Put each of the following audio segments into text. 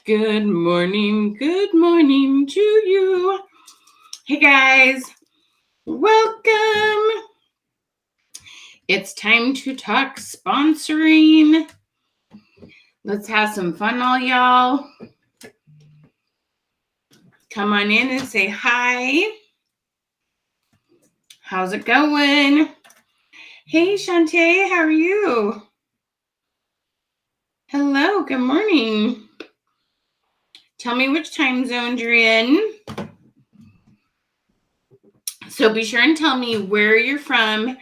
Good morning to you. Hey guys, welcome. It's time to talk sponsoring. Let's have some fun, all y'all. Come on in and say hi. How's it going? Hey Shantae, how are you? Hello, good morning. Tell me which time zone you're in. So be sure and tell me where you're from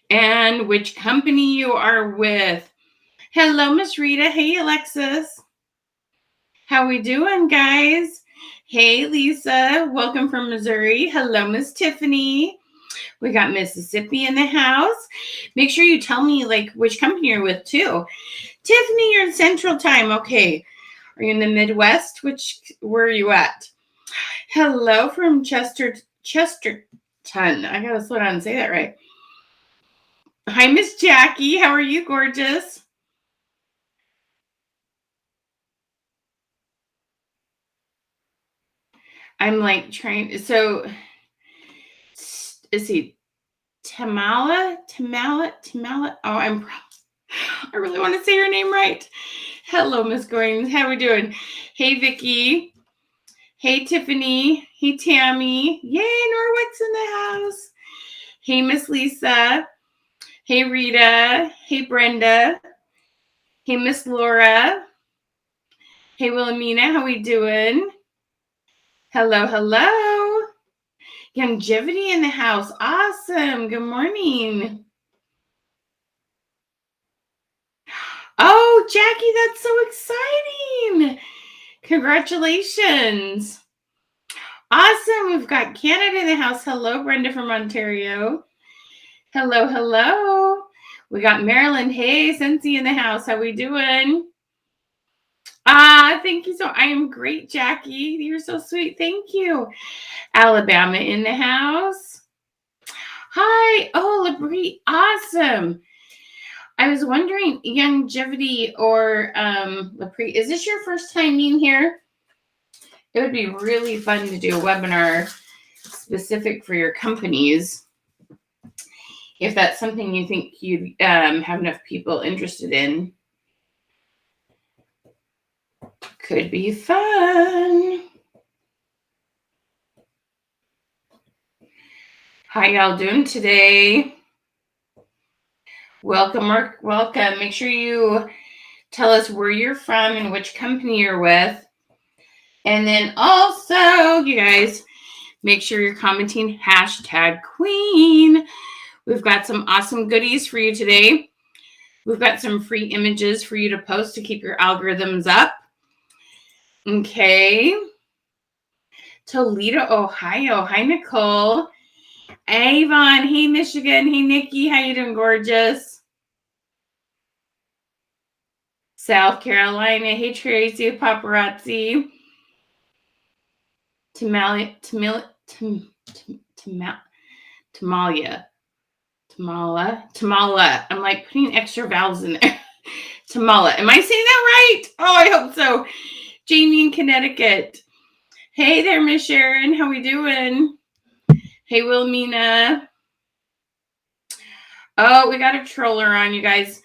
and which company you are with. Hello, Miss Rita. Hey, Alexis. How we doing, guys? Hey, Lisa. Welcome from Missouri. Hello, Miss Tiffany. We got Mississippi in the house. Make sure you tell me which company you're with too. Tiffany, you're in Central Time. Okay. Are you in the Midwest? Where are you at? Hello from Chesterton. I gotta slow down and say that right. Hi, Miss Jackie. How are you, gorgeous? I'm trying. So, is he Tamala? Oh, I really want to say your name right. Hello, Miss Goins. How we doing? Hey, Vicky. Hey, Tiffany. Hey, Tammy. Yay, Norwick's in the house. Hey, Miss Lisa. Hey, Rita. Hey, Brenda. Hey, Miss Laura. Hey, Wilhelmina. How we doing? Hello. Longevity in the house. Awesome. Good morning. Oh, Jackie, that's so exciting. Congratulations. Awesome. We've got Canada in the house. Hello, Brenda from Ontario. Hello. We got Maryland. Hey, Cincy in the house. How we doing? Thank you. I am great, Jackie. You're so sweet. Thank you. Alabama in the house. Hi. Oh, Labrie. Awesome. I was wondering, Longevity or Lapre, is this your first time being here? It would be really fun to do a webinar specific for your companies. If that's something you think you'd have enough people interested in. Could be fun. How y'all doing today? Welcome. Make sure you tell us where you're from and which company you're with. And then also, you guys, make sure you're commenting #Queen. We've got some awesome goodies for you today. We've got some free images for you to post to keep your algorithms up. Okay. Toledo, Ohio. Hi, Nicole. Avon. Hey, Michigan. Hey, Nikki. How you doing, gorgeous? South Carolina. Hey, Tracy. Paparazzi. Tamalia. Tamala. I'm putting extra vowels in there. Tamala. Am I saying that right? Oh, I hope so. Jamie in Connecticut. Hey there, Miss Sharon. How we doing? Hey, Wilhelmina. Oh, we got a troller on, you guys.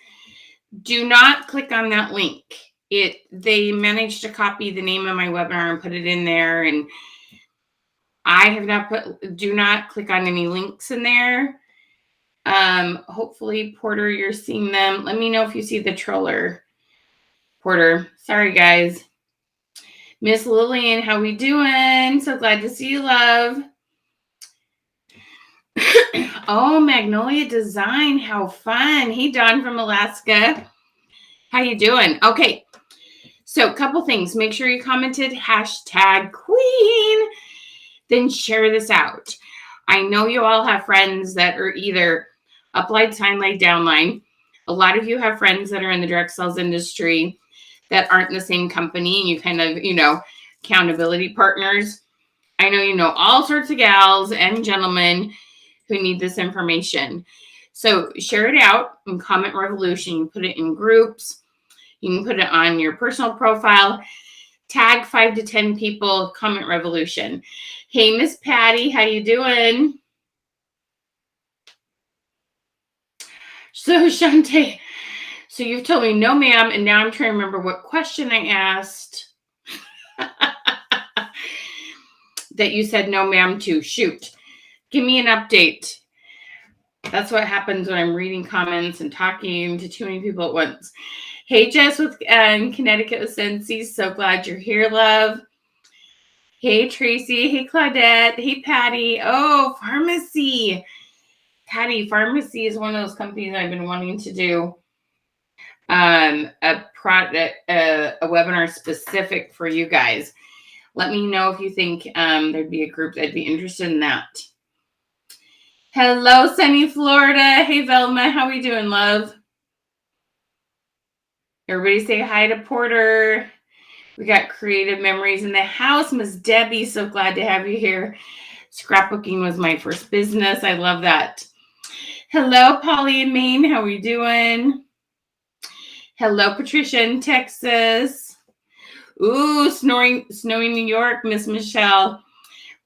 Do not click on that link. They managed to copy the name of my webinar and put it in there, and I have not do not click on any links in there. Hopefully, Porter, you're seeing them. Let me know if you see the troller. Porter. Sorry, guys. Miss Lillian, how we doing? So glad to see you, love. Oh, Magnolia Design. How fun. Hey, Dawn from Alaska. How you doing? Okay. So a couple things. Make sure you commented #Queen. Then share this out. I know you all have friends that are either upline, sideline, downline. A lot of you have friends that are in the direct sales industry that aren't in the same company, and you kind of, accountability partners. I know you know all sorts of gals and gentlemen who need this information. So share it out in Comment Revolution. You put it in groups. You can put it on your personal profile. Tag 5 to 10 people, comment revolution. Hey, Miss Patty, how you doing? So, Shante, so you've told me no, ma'am, and now I'm trying to remember what question I asked that you said no, ma'am, to. Shoot. Give me an update. That's what happens when I'm reading comments and talking to too many people at once. Hey, Jess with Connecticut with Sensi. So glad you're here, love. Hey, Tracy. Hey, Claudette. Hey, Patty. Oh, pharmacy. Patty, pharmacy is one of those companies I've been wanting to do a webinar specific for you guys. Let me know if you think there'd be a group that'd be interested in that. Hello, sunny Florida. Hey, Velma. How we doing, love? Everybody say hi to Porter. We got creative memories in the house. Miss Debbie, so glad to have you here. Scrapbooking was my first business. I love that. Hello, Polly in Maine. How are we doing? Hello, Patricia in Texas. Ooh, snowy New York, Miss Michelle.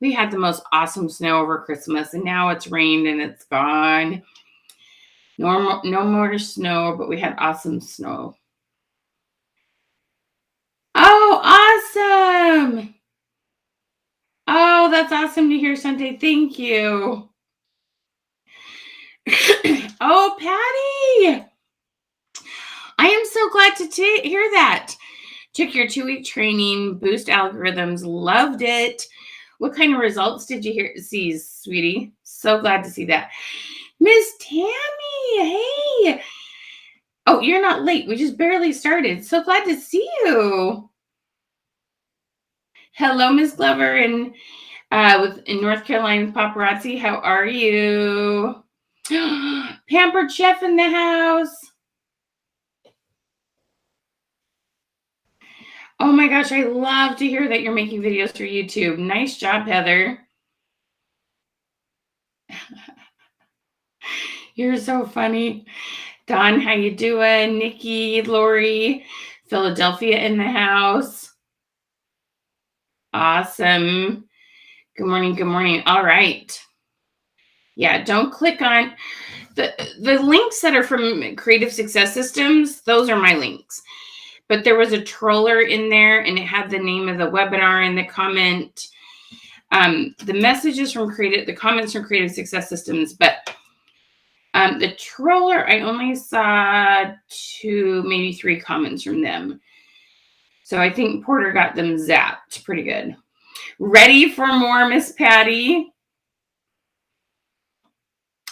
We had the most awesome snow over Christmas, and now it's rained and it's gone. No more snow, but we had awesome snow. Oh, awesome. Oh, that's awesome to hear, Sunday. Thank you. Oh, Patty. I am so glad to hear that. Took your 2-week training, boost algorithms, loved it. What kind of results did you see, sweetie? So glad to see that. Miss Tammy, hey. Oh, you're not late. We just barely started. So glad to see you. Hello, Miss Glover in North Carolina Paparazzi. How are you? Pampered Chef in the house. Oh my gosh, I love to hear that you're making videos for YouTube. Nice job, Heather. You're so funny. Don, how you doing? Nikki, Lori, Philadelphia in the house. Awesome. Good morning. Good morning. All right. Yeah, don't click on the links that are from Creative Success Systems. Those are my links. But there was a troller in there and it had the name of the webinar in the comment. The messages from the comments from Creative Success Systems, but the troller, I only saw 2, maybe 3 comments from them. So I think Porter got them zapped pretty good. Ready for more, Miss Patty?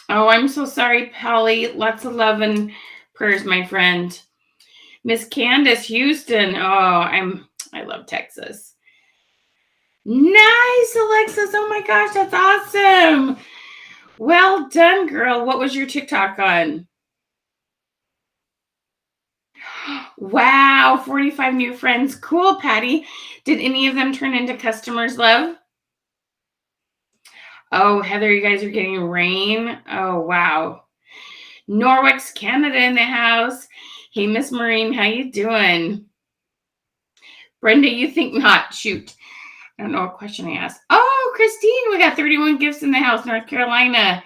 Oh, I'm so sorry, Polly. Lots of love and prayers, my friend. Miss Candace Houston. Oh, I love Texas. Nice, Alexis. Oh my gosh, that's awesome. Well done, girl. What was your TikTok on? Wow, 45 new friends. Cool, Patty. Did any of them turn into customers, love? Oh, Heather, you guys are getting rain. Oh, wow. Norwex, Canada in the house. Hey, Miss Maureen, how you doing? Brenda, you think not. Shoot. I don't know what question I asked. Oh, Christine, we got 31 gifts in the house, North Carolina.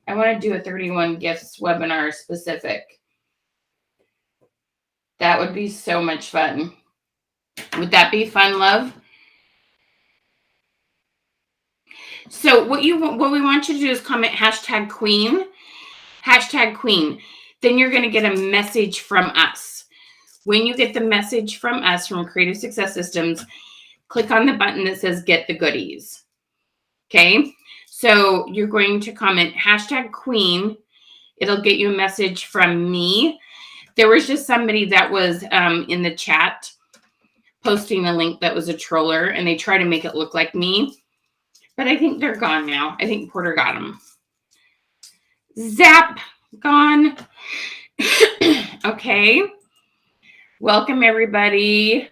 I want to do a 31 gifts webinar specific. That would be so much fun. Would that be fun, love? So what we want you to do is comment #Queen, #Queen. Then you're going to get a message from us. When you get the message from us from Creative Success Systems, click on the button that says get the goodies. Okay. So you're going to comment #Queen. It'll get you a message from me. There was just somebody that was in the chat posting a link that was a troller, and they try to make it look like me. But I think they're gone now. I think Porter got them. Zap, gone. Okay. Welcome, everybody.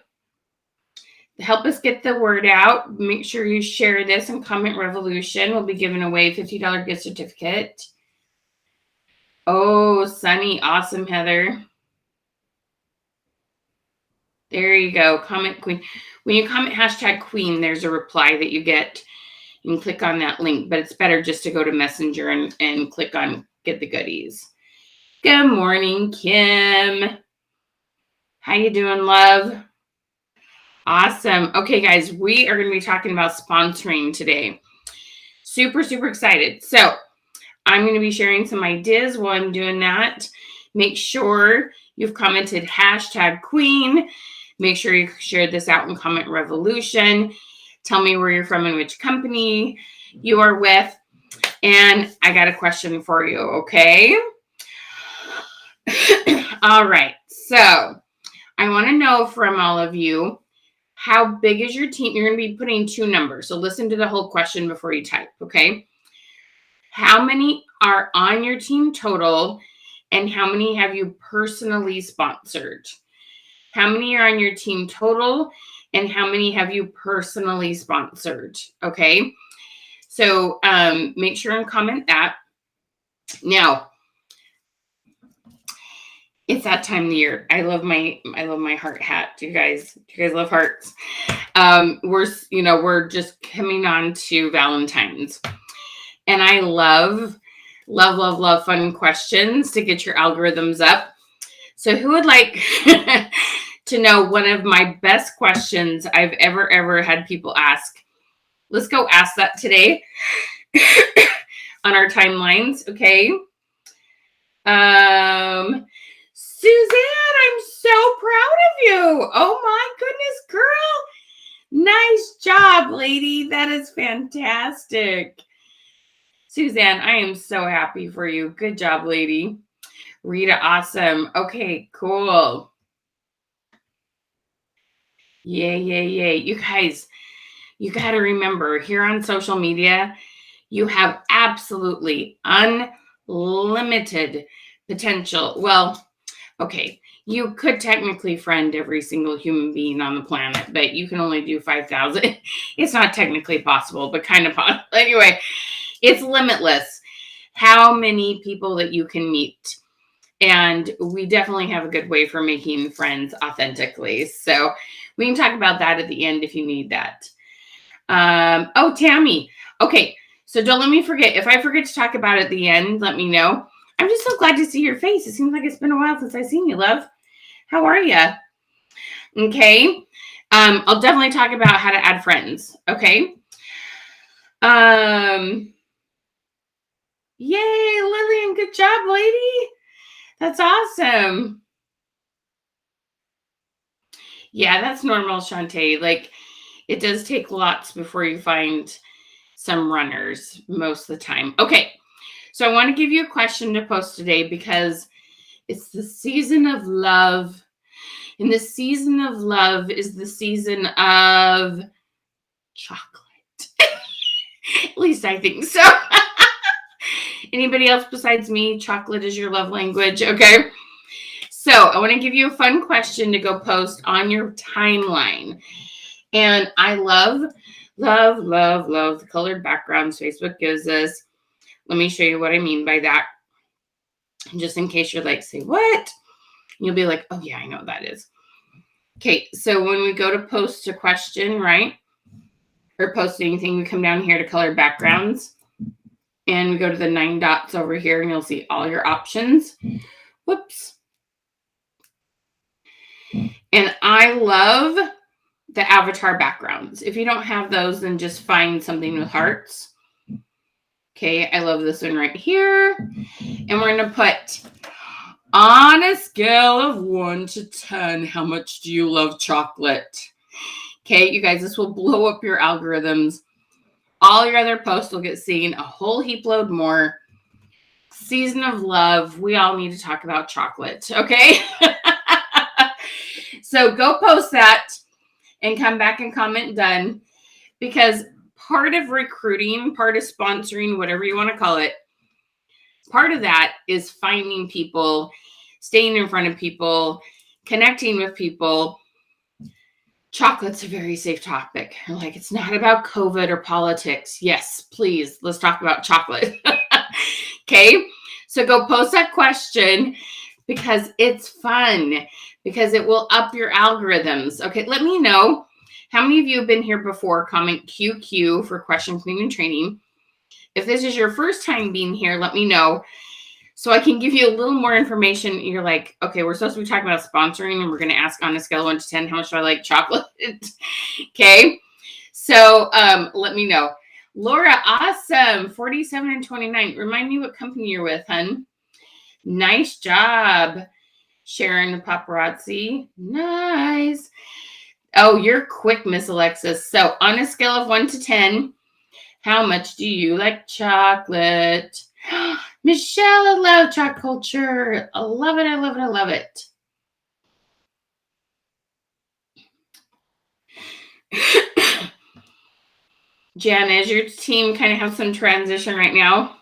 Help us get the word out. Make sure you share this and comment revolution. We'll be giving away a $50 gift certificate. Oh, Sunny. Awesome, Heather. There you go. Comment queen. When you comment hashtag queen, there's a reply that you get. You can click on that link, but it's better just to go to Messenger and click on get the goodies. Good morning, Kim. How you doing, love? Awesome. Okay, guys, we are going to be talking about sponsoring today. Super, super excited. So I'm going to be sharing some ideas while I'm doing that. Make sure you've commented hashtag queen. Make sure you share this out in Comment Revolution. Tell me where you're from and which company you are with. And I got a question for you, okay? All right. So I want to know from all of you, how big is your team? You're going to be putting 2 numbers. So listen to the whole question before you type, okay? How many are on your team total, and how many have you personally sponsored? How many are on your team total, and how many have you personally sponsored? Okay, so make sure and comment that. Now, it's that time of the year. I love my heart hat. Do you guys love hearts? We're just coming on to Valentine's. And I love fun questions to get your algorithms up. So who would like to know one of my best questions I've ever had people ask? Let's go ask that today on our timelines, okay? Suzanne, I'm so proud of you. Oh my goodness, girl. Nice job, lady. That is fantastic. Suzanne, I am so happy for you. Good job, lady. Rita, awesome. Okay, cool. Yay. You guys, you got to remember, here on social media, you have absolutely unlimited potential. Well, okay, you could technically friend every single human being on the planet, but you can only do 5,000. It's not technically possible, but kind of possible. Anyway, it's limitless how many people that you can meet. And we definitely have a good way for making friends authentically. So we can talk about that at the end if you need that. Oh, Tammy. Okay, so don't let me forget. If I forget to talk about it at the end, let me know. I'm just so glad to see your face. It seems like it's been a while since I've seen you, love. How are you? Okay. I'll definitely talk about how to add friends. Okay. Yay, Lillian. Good job, lady. That's awesome. Yeah, that's normal, Shantae. Like, it does take lots before you find some runners most of the time. Okay, so I want to give you a question to post today because it's the season of love. And the season of love is the season of chocolate. At least I think so. Anybody else besides me? Chocolate is your love language, okay? So I want to give you a fun question to go post on your timeline. And I love the colored backgrounds Facebook gives us. Let me show you what I mean by that. Just in case you're like, say what? You'll be like, oh yeah, I know what that is. Okay, so when we go to post a question, right? Or post anything, we come down here to colored backgrounds. And we go to the 9 dots over here and you'll see all your options. Whoops. And I love the avatar backgrounds. If you don't have those, then just find something with hearts. Okay, I love this one right here. And we're going to put, on a scale of 1 to 10, how much do you love chocolate? Okay, you guys, this will blow up your algorithms. All your other posts will get seen a whole heap load more. Season of love. We all need to talk about chocolate, okay? So go post that and come back and comment done, because part of recruiting, part of sponsoring, whatever you want to call it, part of that is finding people, staying in front of people, connecting with people. Chocolate's a very safe topic. Like, it's not about COVID or politics. Yes, please, let's talk about chocolate. Okay, so go post that question because it's fun. because it will up your algorithms. Okay, let me know how many of you have been here before. Comment QQ for question, clean, and training. If this is your first time being here, let me know so I can give you a little more information. You're like, okay, we're supposed to be talking about sponsoring, and we're going to ask on a scale of 1 to 10, how much do I like chocolate? Okay, so let me know. Laura, awesome. 47 and 29. Remind me what company you're with, hun. Nice job. Sharon the paparazzi. Nice. Oh, you're quick, Miss Alexis. So on a scale of 1 to 10, how much do you like chocolate? Michelle, I love chocolate culture. I love it. I love it. I love it. Jan, is your team kind of have some transition right now?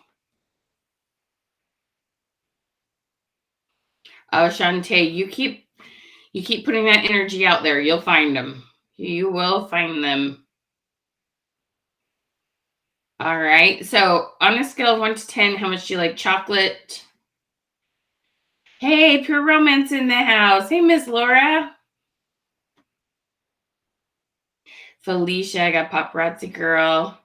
Oh, Shantae, you keep putting that energy out there. You'll find them. You will find them. All right. So on a scale of 1 to 10, how much do you like chocolate? Hey, Pure Romance in the house. Hey, Miss Laura. Felicia, I got paparazzi girl.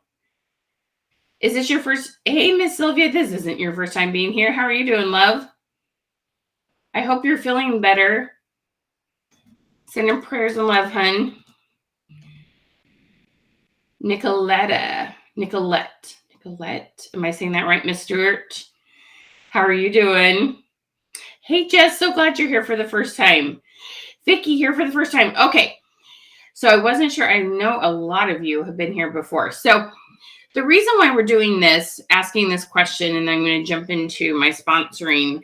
Is this your first? Hey, Miss Sylvia, this isn't your first time being here. How are you doing, love? I hope you're feeling better. Sending prayers and love, hun. Nicolette. Am I saying that right, Miss Stewart? How are you doing? Hey, Jess, so glad you're here for the first time. Vicky here for the first time. Okay, so I wasn't sure. I know a lot of you have been here before. So the reason why we're doing this, asking this question, and I'm going to jump into my sponsoring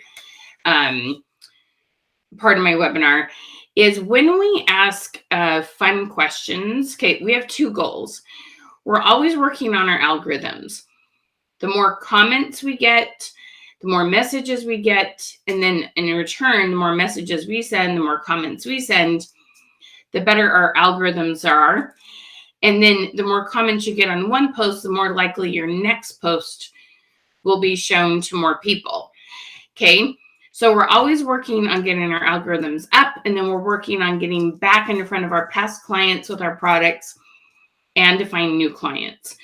part of my webinar, is when we ask fun questions. Okay, we have two goals. We're always working on our algorithms. The more comments we get, the more messages we get, and then in return, the more messages we send, the more comments we send, the better our algorithms are. And then the more comments you get on one post, the more likely your next post will be shown to more people. Okay, so we're always working on getting our algorithms up, and then we're working on getting back in front of our past clients with our products and to find new clients.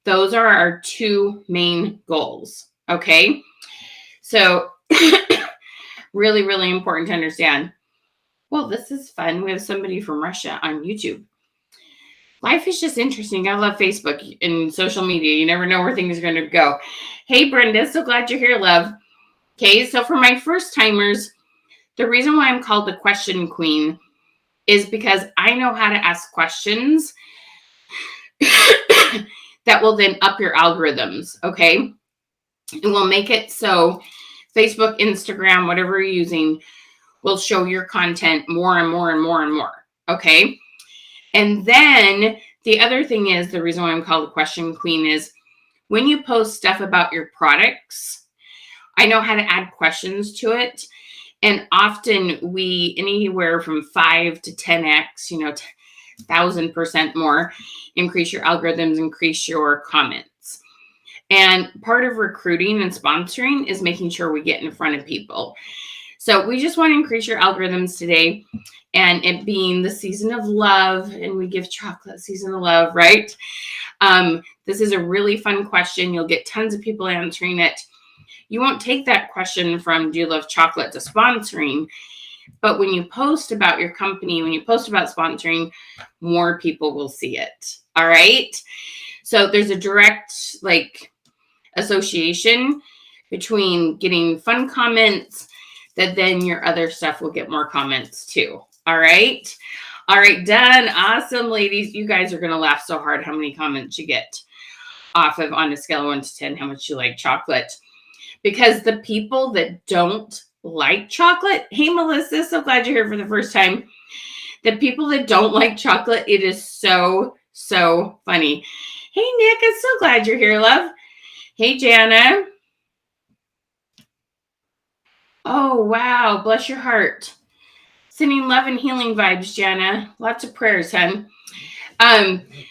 Those are our two main goals. Okay, so really, really important to understand. Well, this is fun. We have somebody from Russia on YouTube. Life is just interesting. I love Facebook and social media. You never know where things are going to go. Hey, Brenda, so glad you're here, love. Okay, so for my first timers, the reason why I'm called the question queen is because I know how to ask questions that will then up your algorithms, okay? It will make it so Facebook, Instagram, whatever you're using, will show your content more and more and more and more, okay? And then the other thing is, the reason why I'm called the question queen is when you post stuff about your products, I know how to add questions to it. And often we, anywhere from 5 to 10x, 1,000% more, increase your algorithms, increase your comments. And part of recruiting and sponsoring is making sure we get in front of people. So we just want to increase your algorithms today, and it being the season of love, and we give chocolate season of love, right? This is a really fun question. You'll get tons of people answering it. You won't take that question from do you love chocolate to sponsoring, but when you post about your company, when you post about sponsoring, more people will see it. All right. So there's a direct association between getting fun comments that then your other stuff will get more comments too. All right. All right, done. Awesome, ladies. You guys are going to laugh so hard how many comments you get off of on a scale of 1 to 10, how much you like chocolate. Because the people that don't like chocolate, hey, Melissa, so glad you're here for the first time. The people that don't like chocolate, it is so, so funny. Hey, Nick, I'm so glad you're here, love. Hey, Jana. Oh, wow. Bless your heart. Sending love and healing vibes, Jana. Lots of prayers, hun.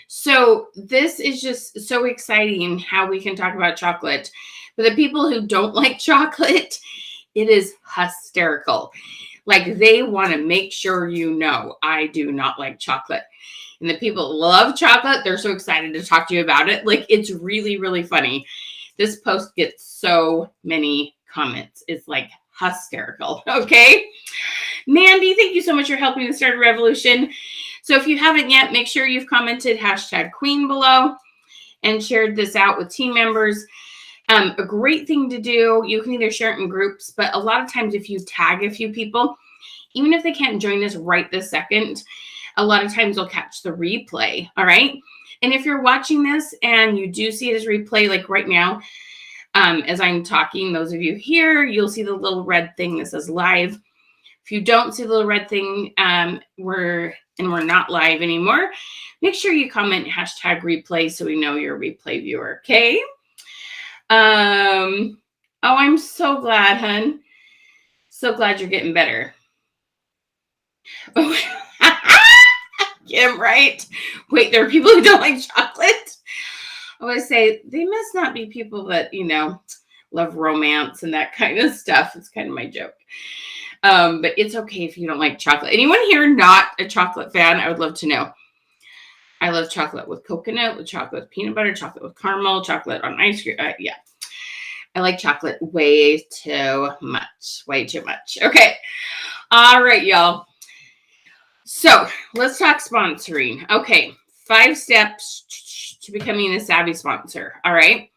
So this is just so exciting how we can talk about chocolate. For the people who don't like chocolate, it is hysterical. Like, they want to make sure you know I do not like chocolate. And the people that love chocolate, they're so excited to talk to you about it. Like, it's really, really funny. This post gets so many comments. It's like hysterical. Okay. Mandy, thank you so much for helping to start a revolution. So if you haven't yet, make sure you've commented #Queen below and shared this out with team members. A great thing to do, you can either share it in groups, but a lot of times if you tag a few people, even if they can't join us right this second, a lot of times they'll catch the replay. All right. And if you're watching this and you do see it as replay, like right now, as I'm talking, those of you here, you'll see the little red thing that says live. If you don't see the little red thing, we're not live anymore, make sure you comment #replay so we know you're a replay viewer. Okay. Oh, I'm so glad, hun. So glad you're getting better. Oh, Kim, right? Wait, there are people who don't like chocolate? I always say they must not be people that, love romance and that kind of stuff. It's kind of my joke. But it's okay if you don't like chocolate. Anyone here not a chocolate fan? I would love to know. I love chocolate with coconut, with chocolate with peanut butter, chocolate with caramel, chocolate on ice cream. Yeah. I like chocolate way too much. Way too much. Okay. All right, y'all. So let's talk sponsoring. Okay. 5 steps to becoming a savvy sponsor. All right.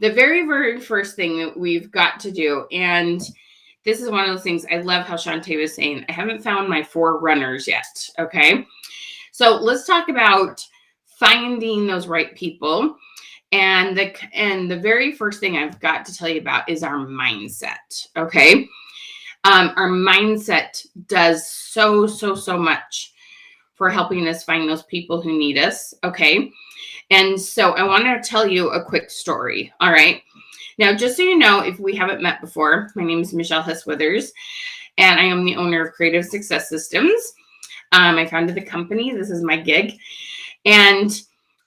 The very, very first thing that we've got to do, and this is one of those things, I love how Shantae was saying, I haven't found my 4 runners yet. Okay. So let's talk about finding those right people. And the very first thing I've got to tell you about is our mindset. Okay. Our mindset does so much for helping us find those people who need us. Okay. And so I want to tell you a quick story. All right. Now, just so you know, if we haven't met before, my name is Michelle Hess-Withers, and I am the owner of Creative Success Systems. I founded the company. This is my gig. And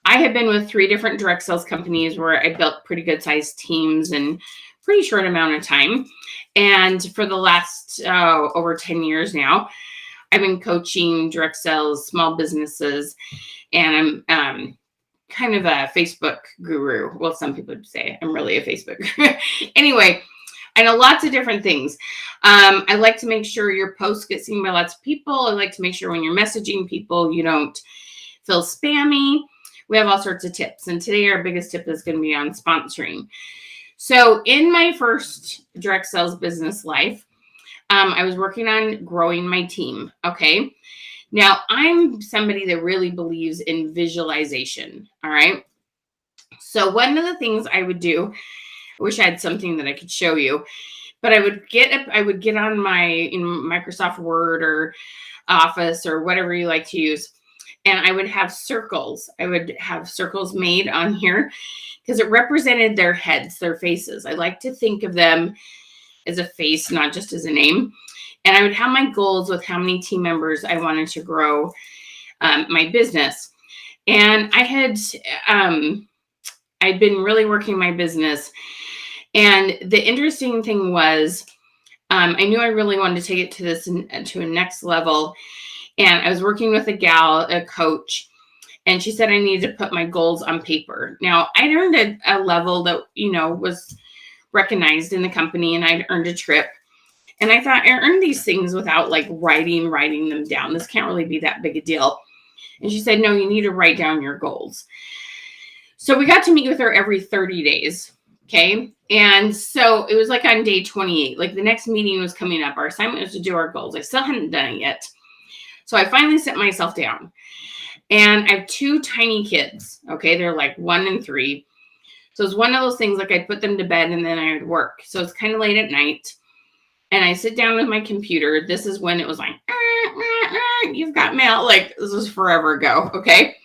I have been with 3 different direct sales companies where I built pretty good sized teams in pretty short amount of time. And for the last over 10 years now, I've been coaching direct sales, small businesses, and I'm kind of a Facebook guru. Well, some people would say I'm really a Facebook guru. Anyway, I know lots of different things. I like to make sure your posts get seen by lots of people. I like to make sure when you're messaging people, you don't feel spammy. We have all sorts of tips. And today our biggest tip is going to be on sponsoring. So in my first direct sales business life, I was working on growing my team. Okay. Now I'm somebody that really believes in visualization. All right. So one of the things I would do, I wish I had something that I could show you, but I would get on my Microsoft Word or Office or whatever you like to use, and I would have circles. I would have circles made on here because it represented their heads, their faces. I like to think of them as a face, not just as a name. And I would have my goals with how many team members I wanted to grow my business. And I'd been really working my business. And the interesting thing was, I knew I really wanted to take it to a next level. And I was working with a coach, and she said I needed to put my goals on paper. Now, I'd earned a level that, was recognized in the company, and I'd earned a trip. And I thought, I earned these things without like writing them down. This can't really be that big a deal. And she said, no, you need to write down your goals. So we got to meet with her every 30 days. Okay. And so it was like on day 28, like the next meeting was coming up. Our assignment was to do our goals. I still hadn't done it yet. So I finally set myself down, and I have 2 tiny kids. Okay. They're like 1 and 3. So it's one of those things, like I'd put them to bed and then I would work. So it's kind of late at night, and I sit down with my computer. This is when it was like, you've got mail. Like, this was forever ago. Okay.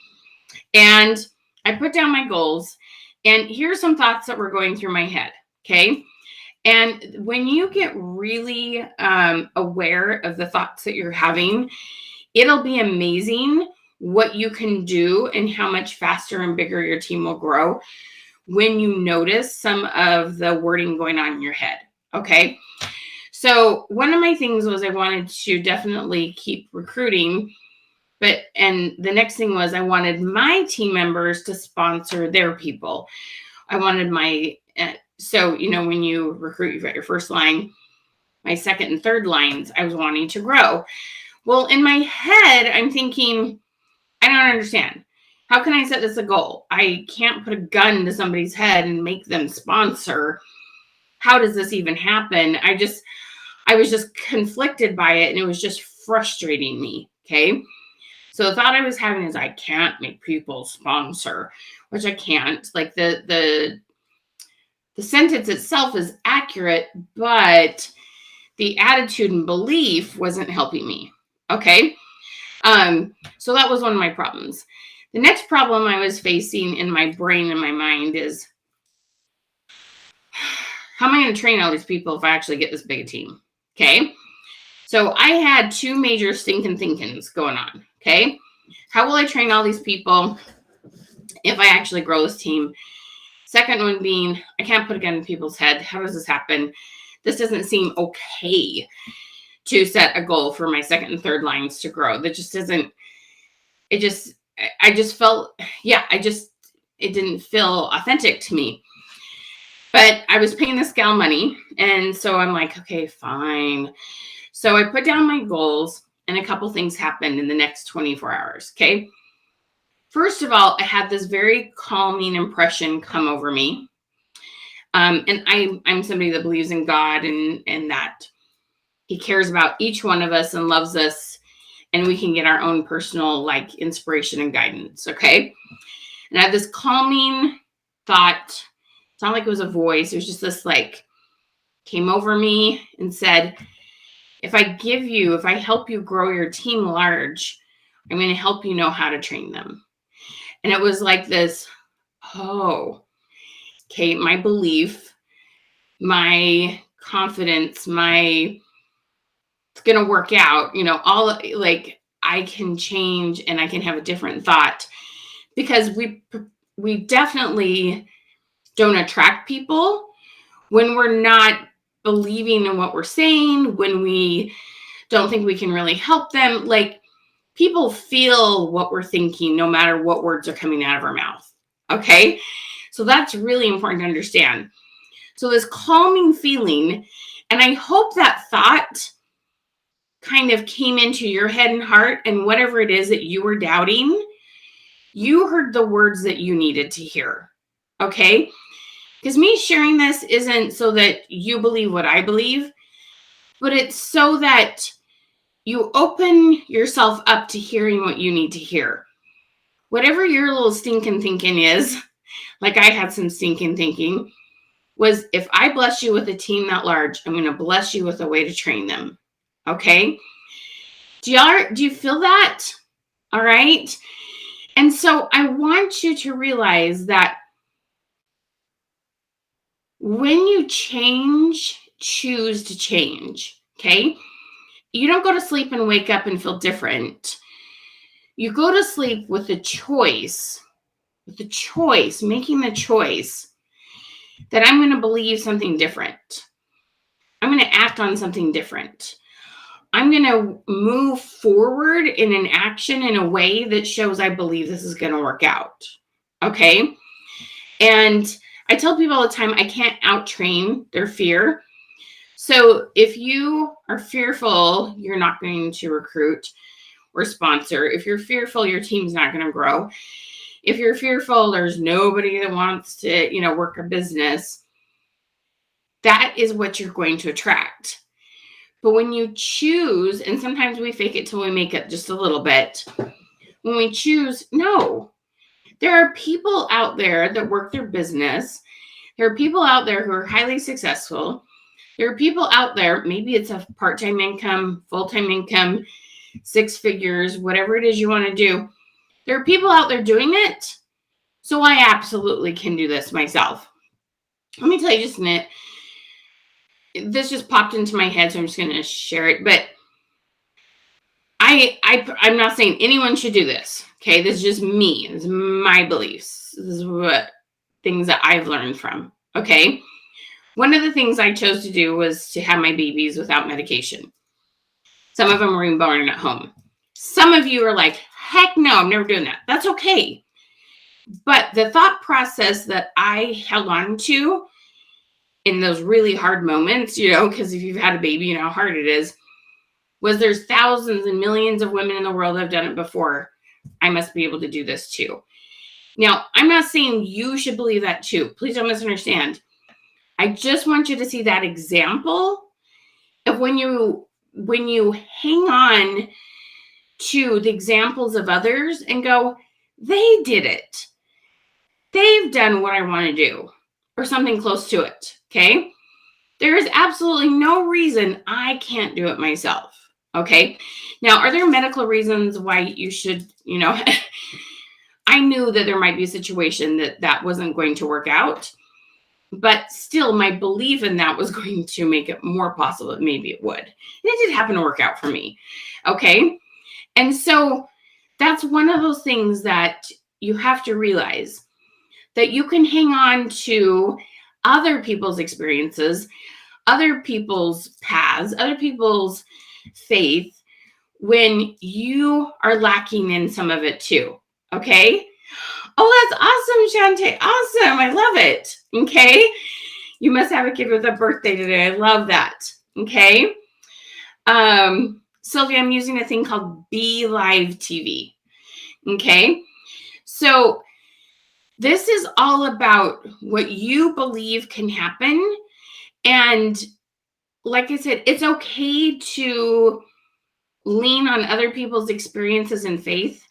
And I put down my goals, and here's some thoughts that were going through my head. Okay. And when you get really aware of the thoughts that you're having, it'll be amazing what you can do and how much faster and bigger your team will grow when you notice some of the wording going on in your head. Okay. So one of my things was I wanted to definitely keep recruiting, and the next thing was I wanted my team members to sponsor their people. I wanted so, when you recruit, you've got your first line, my second and third lines, I was wanting to grow. Well, in my head, I'm thinking, I don't understand. How can I set this a goal? I can't put a gun to somebody's head and make them sponsor. How does this even happen? I was just conflicted by it, and it was just frustrating me. Okay. So the thought I was having is I can't make people sponsor, which I can't. Like the sentence itself is accurate, but the attitude and belief wasn't helping me. Okay. So that was one of my problems. The next problem I was facing in my brain and my mind is, how am I going to train all these people if I actually get this big a team? Okay. So I had two major stinking thinkings going on. Okay. How will I train all these people if I actually grow this team? Second one being, I can't put a gun in people's head. How does this happen? This doesn't seem okay to set a goal for my second and third lines to grow. That just doesn't, I just felt, it didn't feel authentic to me. But I was paying this gal money. And so I'm like, okay, fine. So I put down my goals, and a couple things happened in the next 24 hours. Okay. First of all, I had this very calming impression come over me. And I'm somebody that believes in God and that He cares about each one of us and loves us, and we can get our own personal inspiration and guidance. Okay. And I had this calming thought. It's not like it was a voice. It was just this came over me and said, if I help you grow your team large, I'm going to help you know how to train them. And it was like this, okay, my belief, my confidence, it's going to work out, all I can change and I can have a different thought, because we definitely don't attract people when we're not believing in what we're saying, when we don't think we can really help them. People feel what we're thinking, no matter what words are coming out of our mouth. Okay. So that's really important to understand. So this calming feeling, and I hope that thought kind of came into your head and heart, and whatever it is that you were doubting, you heard the words that you needed to hear. Okay. Because me sharing this isn't so that you believe what I believe, but it's so that you open yourself up to hearing what you need to hear. Whatever your little stinking thinking is, like I had some stinking thinking, was if I bless you with a team that large, I'm going to bless you with a way to train them. Okay? Do you feel that? All right? And so I want you to realize that when you choose to change, okay? You don't go to sleep and wake up and feel different. You go to sleep with the choice, making the choice that I'm going to believe something different. I'm going to act on something different. I'm going to move forward in an action in a way that shows I believe this is going to work out. Okay? And I tell people all the time, I can't out-train their fear. So if you are fearful, you're not going to recruit or sponsor. If you're fearful, your team's not going to grow. If you're fearful, there's nobody that wants to, work a business. That is what you're going to attract. But when you choose, and sometimes we fake it till we make it just a little bit. When we choose, no. There are people out there that work their business. There are people out there who are highly successful. There are people out there, maybe it's a part-time income, full-time income, 6 figures, whatever it is you want to do. There are people out there doing it. So I absolutely can do this myself. Let me tell you just a minute. This just popped into my head, so I'm just going to share it. But I'm not saying anyone should do this. Okay, this is just me. This is my beliefs. This is what things that I've learned from. Okay, One of the things I chose to do was to have my babies without medication. Some of them were even born at home. Some of you are like, heck no, I'm never doing that. That's okay. But the thought process that I held on to in those really hard moments, because if you've had a baby, you know how hard it is, was there's thousands and millions of women in the world that have done it before. I must be able to do this too. Now, I'm not saying you should believe that too. Please don't misunderstand. I just want you to see that example of when you hang on to the examples of others and go, they did it. They've done what I want to do, or something close to it. Okay. There is absolutely no reason I can't do it myself. Okay. Now, are there medical reasons why you should, I knew that there might be a situation that wasn't going to work out, but still my belief in that was going to make it more possible that maybe it would. And it did happen to work out for me. Okay. And so that's one of those things that you have to realize, that you can hang on to other people's experiences, other people's paths, other people's faith when you are lacking in some of it too. Okay. Oh, that's awesome, Shantae. Awesome. I love it. Okay. You must have a kid with a birthday today. I love that. Okay. Sylvia, I'm using a thing called Be Live TV. Okay. So this is all about what you believe can happen. And like I said, it's okay to lean on other people's experiences and faith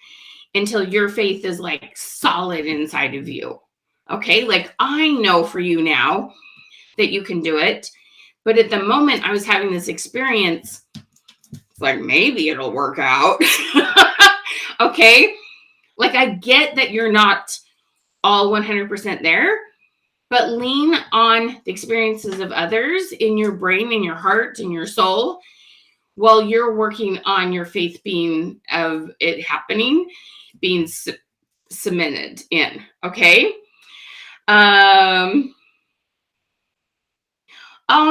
until your faith is like solid inside of you. Okay. Like I know for you now that you can do it. But at the moment I was having this experience, it's like, maybe it'll work out. Okay. Like I get that you're not all 100% there, but lean on the experiences of others in your brain, in your heart, in your soul, while you're working on your faith being of it happening, being cemented in. Okay. Oh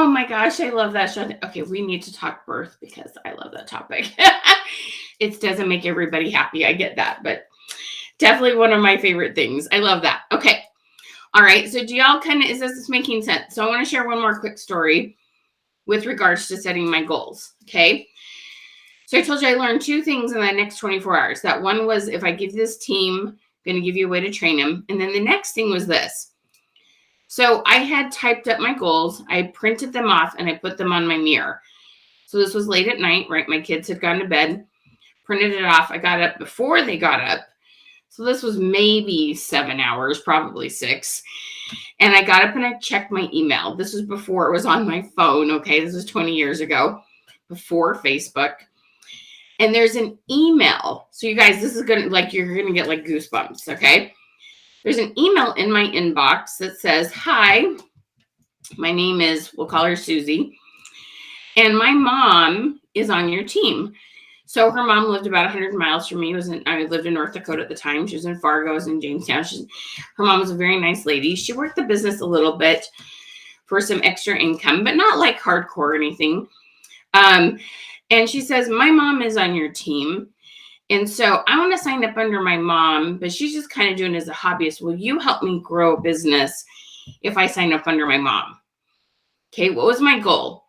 my gosh, I love that show. Okay, we need to talk birth because I love that topic. It doesn't make everybody happy. I get that, but definitely one of my favorite things. I love that. Okay. All right. So do y'all is this making sense? So I want to share one more quick story with regards to setting my goals. Okay. So I told you I learned two things in the next 24 hours. That one was, if I give this team, I'm going to give you a way to train them. And then the next thing was this. So I had typed up my goals. I printed them off and I put them on my mirror. So this was late at night, right? My kids had gone to bed, printed it off. I got up before they got up. So this was maybe 7 hours, probably 6. And I got up and I checked my email. This was before it was on my phone. Okay. This was 20 years ago, before Facebook. And there's an email. So you guys, this is going to you're going to get like goosebumps. Okay. There's an email in my inbox that says, hi, my name is, we'll call her Susie. And my mom is on your team. So her mom lived about 100 miles from me. I lived in North Dakota at the time. She was in Fargo. I was in Jamestown. Her mom was a very nice lady. She worked the business a little bit for some extra income, but not like hardcore or anything. And she says, my mom is on your team. And so I want to sign up under my mom, but she's just kind of doing it as a hobbyist. Will you help me grow a business if I sign up under my mom? Okay, what was my goal?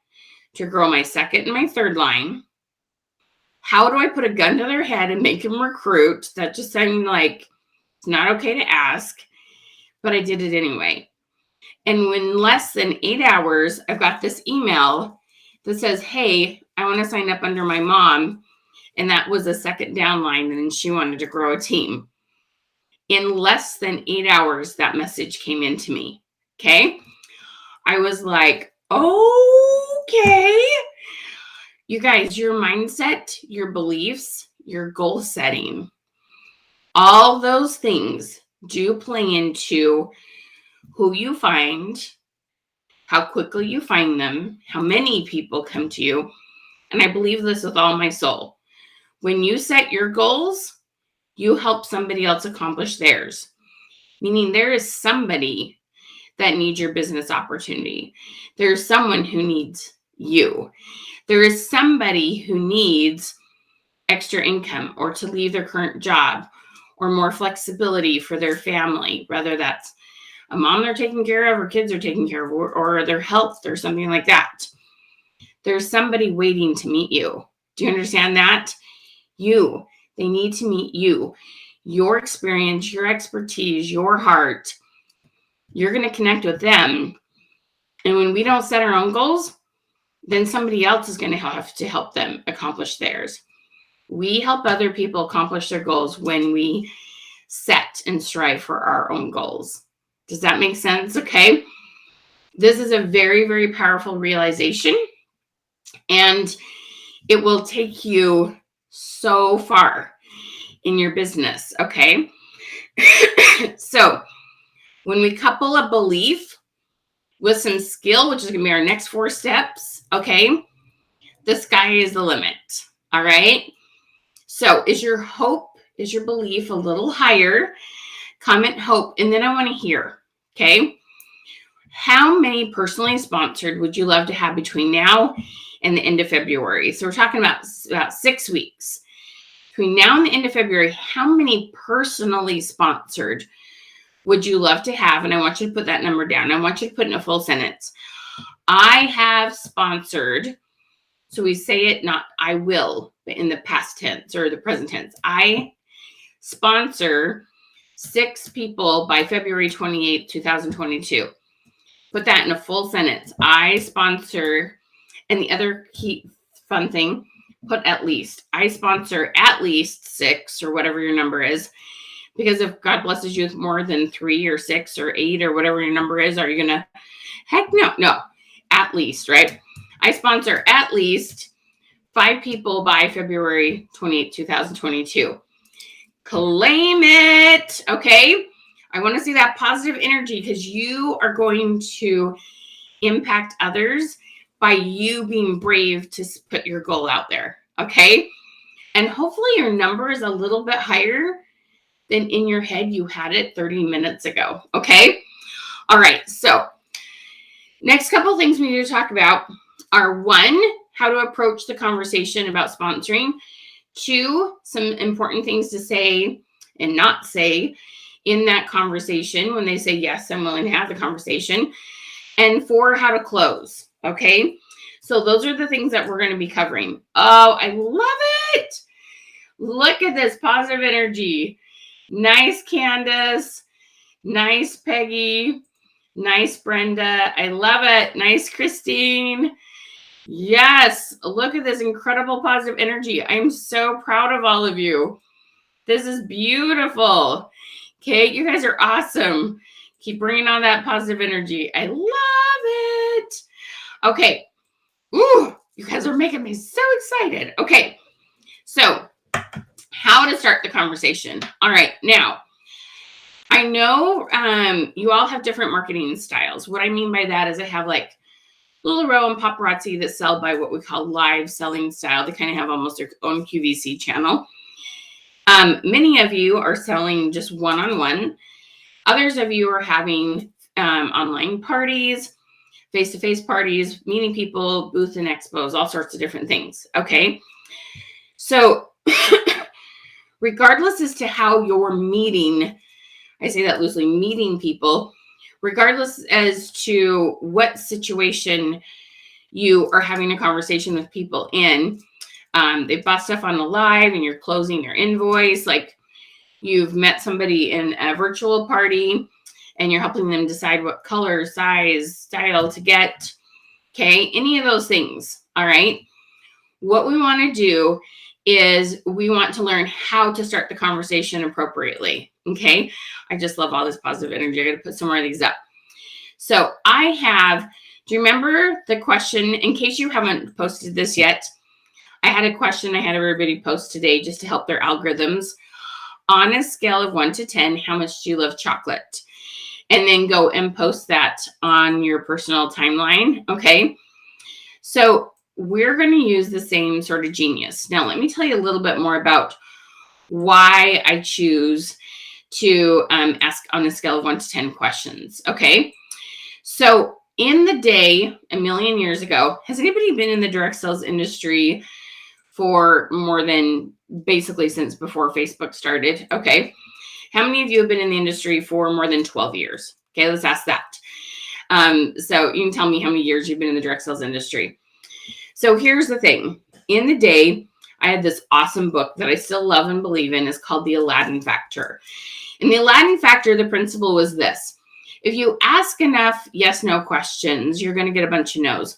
To grow my second and my third line. How do I put a gun to their head and make them recruit? That just sounded like it's not okay to ask, but I did it anyway. And in less than 8 hours, I've got this email that says, hey, I want to sign up under my mom. And that was a second downline, and she wanted to grow a team. In less than 8 hours, that message came into me. Okay. I was like, okay. You guys, your mindset, your beliefs, your goal setting, all those things do play into who you find, how quickly you find them, how many people come to you. And I believe this with all my soul. When you set your goals, you help somebody else accomplish theirs. Meaning there is somebody that needs your business opportunity. There's someone who needs you. There is somebody who needs extra income or to leave their current job or more flexibility for their family, whether that's a mom they're taking care of or kids are taking care of or their health or something like that. There's somebody waiting to meet you. Do you understand that? They need to meet you. Your experience, your expertise, your heart. You're going to connect with them. And when we don't set our own goals, then somebody else is going to have to help them accomplish theirs. We help other people accomplish their goals when we set and strive for our own goals. Does that make sense? Okay. This is a very, very powerful realization, and it will take you so far in your business. Okay. So when we couple a belief with some skill, which is going to be our next 4 steps, okay, the sky is the limit. All right. So is your hope, is your belief a little higher? Comment hope. And then I want to hear, okay, how many personally sponsored would you love to have between now and the end of February? So we're talking about 6 weeks. Between now and the end of February, how many personally sponsored would you love to have? And I want you to put that number down. I want you to put in a full sentence. I have sponsored. So we say it not I will, but in the past tense or the present tense. I sponsor 6 people by February 28th, 2022. Put that in a full sentence. I sponsor, and the other key fun thing, put at least. I sponsor at least 6 or whatever your number is. Because if God blesses you with more than 3 or 6 or 8 or whatever your number is, are you going to? Heck no. At least, right? I sponsor at least 5 people by February 28, 2022. Claim it, okay? I want to see that positive energy because you are going to impact others by you being brave to put your goal out there, okay? And hopefully your number is a little bit higher than in your head you had it 30 minutes ago, okay? All right, so next couple things we need to talk about are 1, how to approach the conversation about sponsoring. 2, some important things to say and not say in that conversation when they say, yes, I'm willing to have the conversation. And 4, how to close, okay? So those are the things that we're going to be covering. Oh, I love it. Look at this positive energy. Nice, Candace. Nice, Peggy. Nice, Brenda. I love it. Nice, Christine. Yes. Look at this incredible positive energy. I'm so proud of all of you. This is beautiful. Okay. You guys are awesome. Keep bringing on that positive energy. I love it. Okay. Ooh, you guys are making me so excited. Okay. So how to start the conversation. All right. Now, I know you all have different marketing styles. What I mean by that is I have like Little Row and Paparazzi that sell by what we call live selling style. They kind of have almost their own QVC channel. Many of you are selling just one-on-one. Others of you are having online parties, face-to-face parties, meeting people, booths and expos, all sorts of different things. Okay. So regardless as to how you're meeting, I say that loosely, meeting people, regardless as to what situation you are having a conversation with people in, they bought stuff on the live and you're closing your invoice, like you've met somebody in a virtual party and you're helping them decide what color, size, style to get. Okay, any of those things. All right. What we want to do is we want to learn how to start the conversation appropriately. Okay. I just love all this positive energy. I got to put some more of these up. So do you remember the question, in case you haven't posted this yet, I had a question I had everybody post today just to help their algorithms. On a scale of 1 to 10, how much do you love chocolate? And then go and post that on your personal timeline. Okay. So we're going to use the same sort of genius. Now, let me tell you a little bit more about why I choose to ask on a scale of 1 to 10 questions. Okay. So in the day, a million years ago, has anybody been in the direct sales industry for more than basically since before Facebook started? Okay. How many of you have been in the industry for more than 12 years? Okay, let's ask that. So you can tell me how many years you've been in the direct sales industry. So here's the thing. In the day, I had this awesome book that I still love and believe in. It's called The Aladdin Factor. In The Aladdin Factor, the principle was this. If you ask enough yes/no questions, you're going to get a bunch of no's.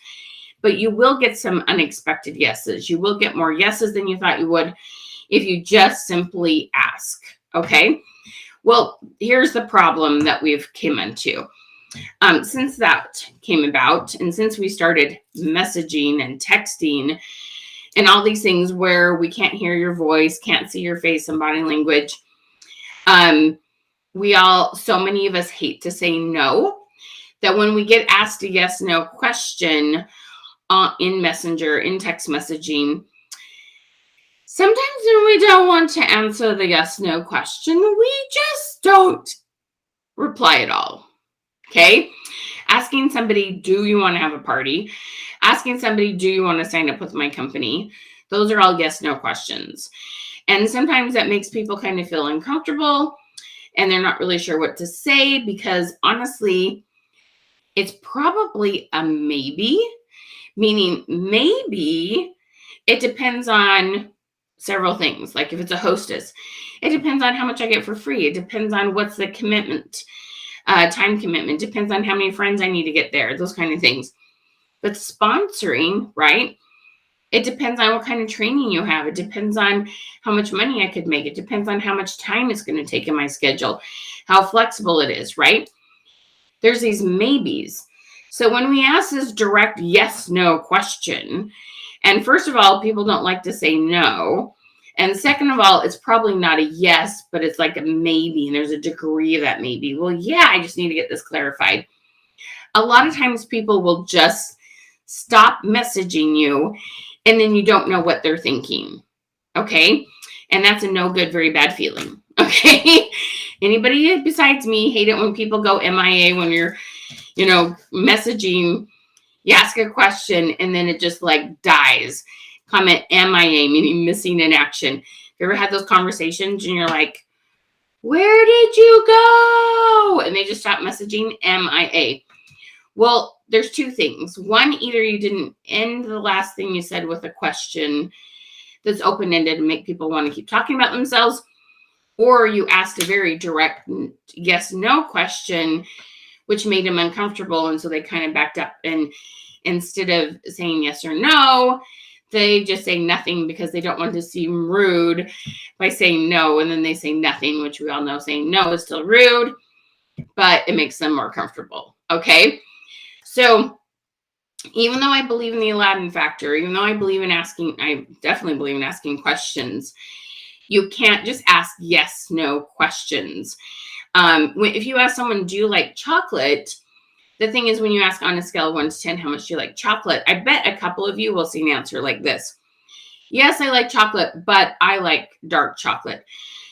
But you will get some unexpected yeses. You will get more yeses than you thought you would if you just simply ask. Okay? Well, here's the problem that we've come into. Since that came about, and since we started messaging and texting and all these things where we can't hear your voice, can't see your face and body language, so many of us hate to say no, that when we get asked a yes/no question in Messenger, in text messaging, sometimes when we don't want to answer the yes/no question, we just don't reply at all. Okay? Asking somebody, do you want to have a party? Asking somebody, do you want to sign up with my company? Those are all yes/no questions. And sometimes that makes people kind of feel uncomfortable and they're not really sure what to say because honestly, it's probably a maybe, meaning maybe it depends on several things. Like if it's a hostess, it depends on how much I get for free. It depends on what's the commitment, time commitment. Depends on how many friends I need to get there, those kind of things. But sponsoring, right? It depends on what kind of training you have. It depends on how much money I could make. It depends on how much time it's going to take in my schedule, how flexible it is, right? There's these maybes. So when we ask this direct yes/no question, and first of all, people don't like to say no. And second of all, it's probably not a yes, but it's like a maybe, and there's a degree of that maybe. Well, yeah, I just need to get this clarified. A lot of times people will just stop messaging you, and then you don't know what they're thinking, okay? And that's a no good, very bad feeling, okay? Anybody besides me hate it when people go MIA when you're, messaging, you ask a question, and then it just like dies. Comment MIA, meaning missing in action. Have you ever had those conversations and you're like, where did you go? And they just stop messaging MIA. Well, there's two things. One, either you didn't end the last thing you said with a question that's open-ended and make people want to keep talking about themselves, or you asked a very direct yes/no question, which made them uncomfortable, and so they kind of backed up, and instead of saying yes or no, they just say nothing because they don't want to seem rude by saying no, and then they say nothing, which we all know saying no is still rude, but it makes them more comfortable, okay? So even though I believe in the Aladdin Factor, even though I definitely believe in asking questions, you can't just ask yes/no questions. If you ask someone, do you like chocolate? The thing is, when you ask on a scale of 1 to 10, how much do you like chocolate? I bet a couple of you will see an answer like this. Yes, I like chocolate, but I like dark chocolate.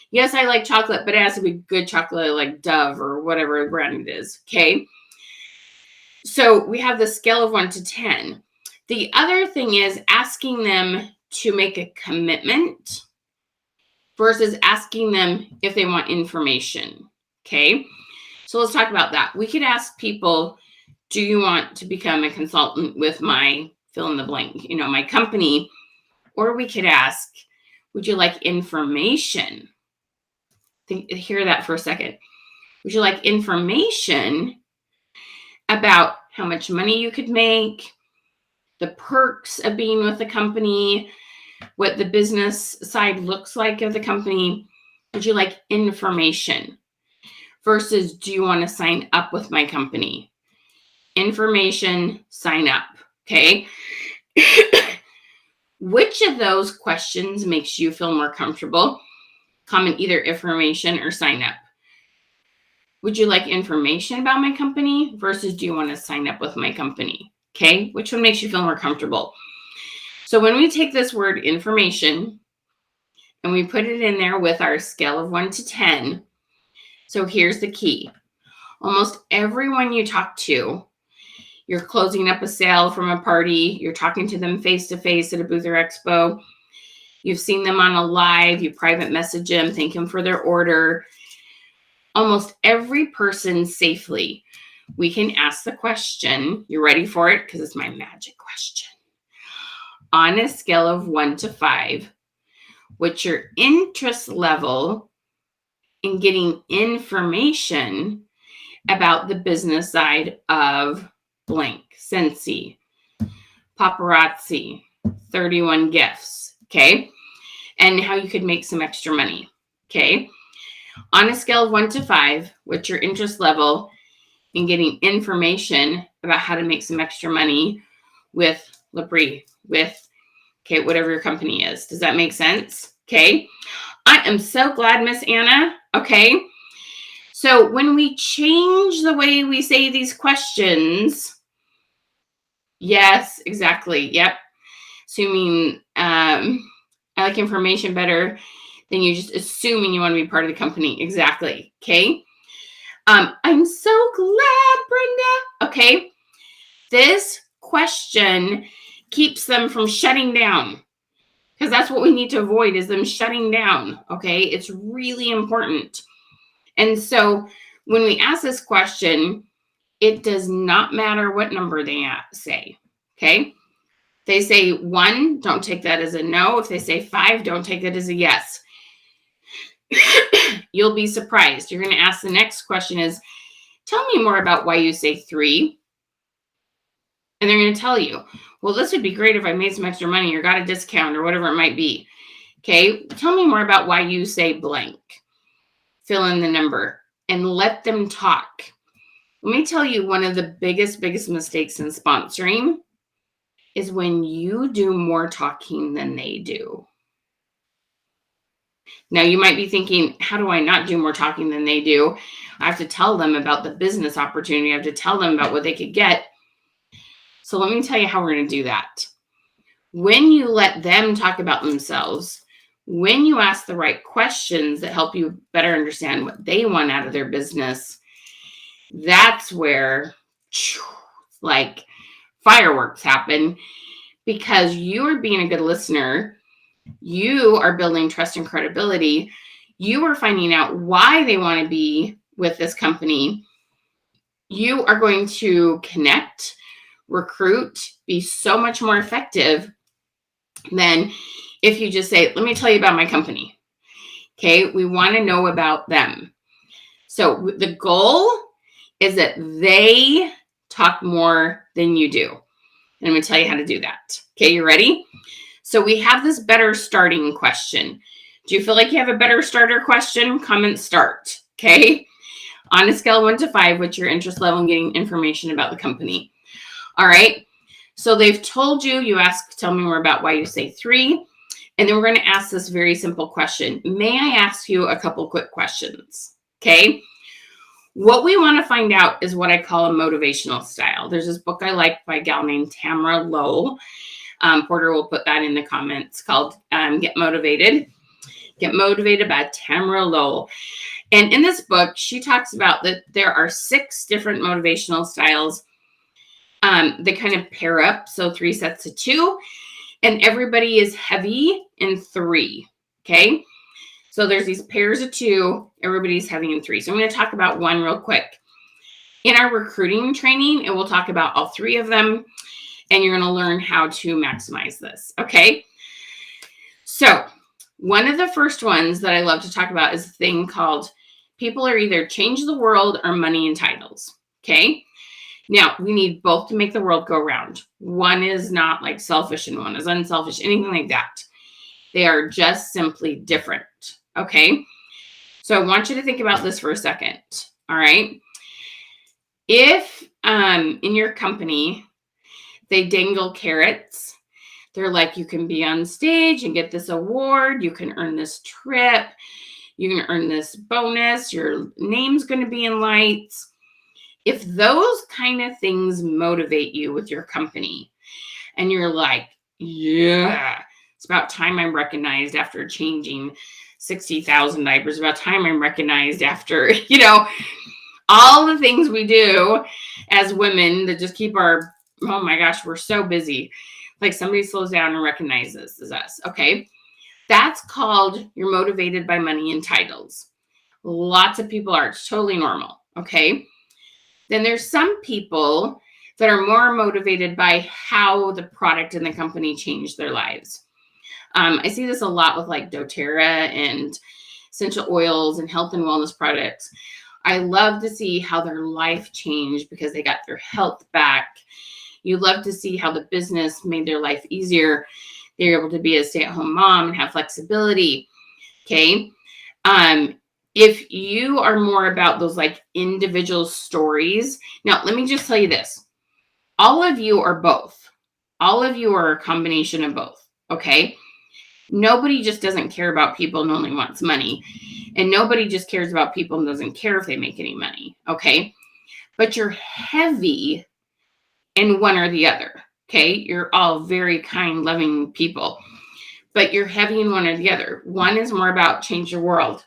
Yes, I like chocolate, but it has to be good chocolate like Dove or whatever brand it is, okay? So we have the scale of 1 to 10. The other thing is asking them to make a commitment versus asking them if they want information, okay? So let's talk about that. We could ask people, do you want to become a consultant with my fill in the blank, my company? Or we could ask, would you like information? Hear that for a second. Would you like information about how much money you could make, the perks of being with the company, what the business side looks like of the company? Would you like information? Versus, do you want to sign up with my company? Information, sign up, okay? Which of those questions makes you feel more comfortable? Comment either information or sign up. Would you like information about my company versus do you want to sign up with my company? Okay, which one makes you feel more comfortable? So when we take this word information and we put it in there with our scale of 1 to 10, so here's the key. Almost everyone you talk to, you're closing up a sale from a party, you're talking to them face to face at a booth or expo, you've seen them on a live, you private message them, thank them for their order. Almost every person safely, we can ask the question, you ready for it? Because it's my magic question. On a scale of 1 to 5, what's your interest level in getting information about the business side of blank, Scentsy, paparazzi, 31 gifts, okay? And how you could make some extra money, okay? On a scale of 1 to 5, what's your interest level in getting information about how to make some extra money with Labrie, with, okay, whatever your company is. Does that make sense? Okay. I am so glad, Miss Anna. Okay. So when we change the way we say these questions, yes, exactly. Yep. Assuming I like information better than you just assuming you want to be part of the company. Exactly. Okay. I'm so glad, Brenda. Okay. This question keeps them from shutting down, because that's what we need to avoid, is them shutting down. Okay. It's really important. And so when we ask this question, it does not matter what number they say. Okay. If they say 1, don't take that as a no. If they say 5, don't take it as a yes. You'll be surprised. You're going to ask the next question is, tell me more about why you say 3. And they're going to tell you, well, this would be great if I made some extra money or got a discount or whatever it might be. Okay. Tell me more about why you say blank. Fill in the number and let them talk. Let me tell you, one of the biggest mistakes in sponsoring is when you do more talking than they do. Now, you might be thinking, how do I not do more talking than they do? I have to tell them about the business opportunity. I have to tell them about what they could get. So let me tell you how we're going to do that. When you let them talk about themselves, when you ask the right questions that help you better understand what they want out of their business, that's where like fireworks happen, because you are being a good listener. You are building trust and credibility. You are finding out why they want to be with this company. You are going to connect, recruit, be so much more effective than if you just say, let me tell you about my company. Okay, we want to know about them. So the goal is that they talk more than you do. And I'm going to tell you how to do that. Okay, you ready? So we have this better starting question. Do you feel like you have a better starter question? Comment start. Okay. On a scale of 1 to 5, what's your interest level in getting information about the company? All right. So they've told you, you ask, tell me more about why you say 3. And then we're going to ask this very simple question. May I ask you a couple quick questions? Okay. What we want to find out is what I call a motivational style. There's this book I like by a gal named Tamara Lowell. Porter will put that in the comments, called Get Motivated. Get Motivated by Tamara Lowell. And in this book, she talks about that there are 6 different motivational styles. They kind of pair up. So 3 sets of 2. And everybody is heavy in 3. Okay. So there's these pairs of 2. Everybody's heavy in 3. So I'm going to talk about one real quick. In our recruiting training, and we'll talk about all 3 of them. And you're going to learn how to maximize this. Okay. So one of the first ones that I love to talk about is a thing called people are either change the world or money and titles. Okay. Now we need both to make the world go round. One is not like selfish and one is unselfish, anything like that. They are just simply different. Okay. So I want you to think about this for a second. All right. If in your company, they dangle carrots. They're like, you can be on stage and get this award. You can earn this trip. You can earn this bonus. Your name's going to be in lights. If those kind of things motivate you with your company and you're like, yeah, it's about time I'm recognized after changing 60,000 diapers. About time I'm recognized after, all the things we do as women that just keep our, oh my gosh, we're so busy. Like somebody slows down and recognizes this is us. Okay. That's called you're motivated by money and titles. Lots of people are. It's totally normal. Okay. Then there's some people that are more motivated by how the product and the company changed their lives. I see this a lot with like doTERRA and essential oils and health and wellness products. I love to see how their life changed because they got their health back. You love to see how the business made their life easier. They're able to be a stay-at-home mom and have flexibility. Okay. If you are more about those like individual stories, now let me just tell you this. All of you are both. All of you are a combination of both. Okay. Nobody just doesn't care about people and only wants money. And nobody just cares about people and doesn't care if they make any money. Okay. But you're heavy in one or the other. Okay. You're all very kind, loving people, but you're heavy in one or the other. One is more about change your world,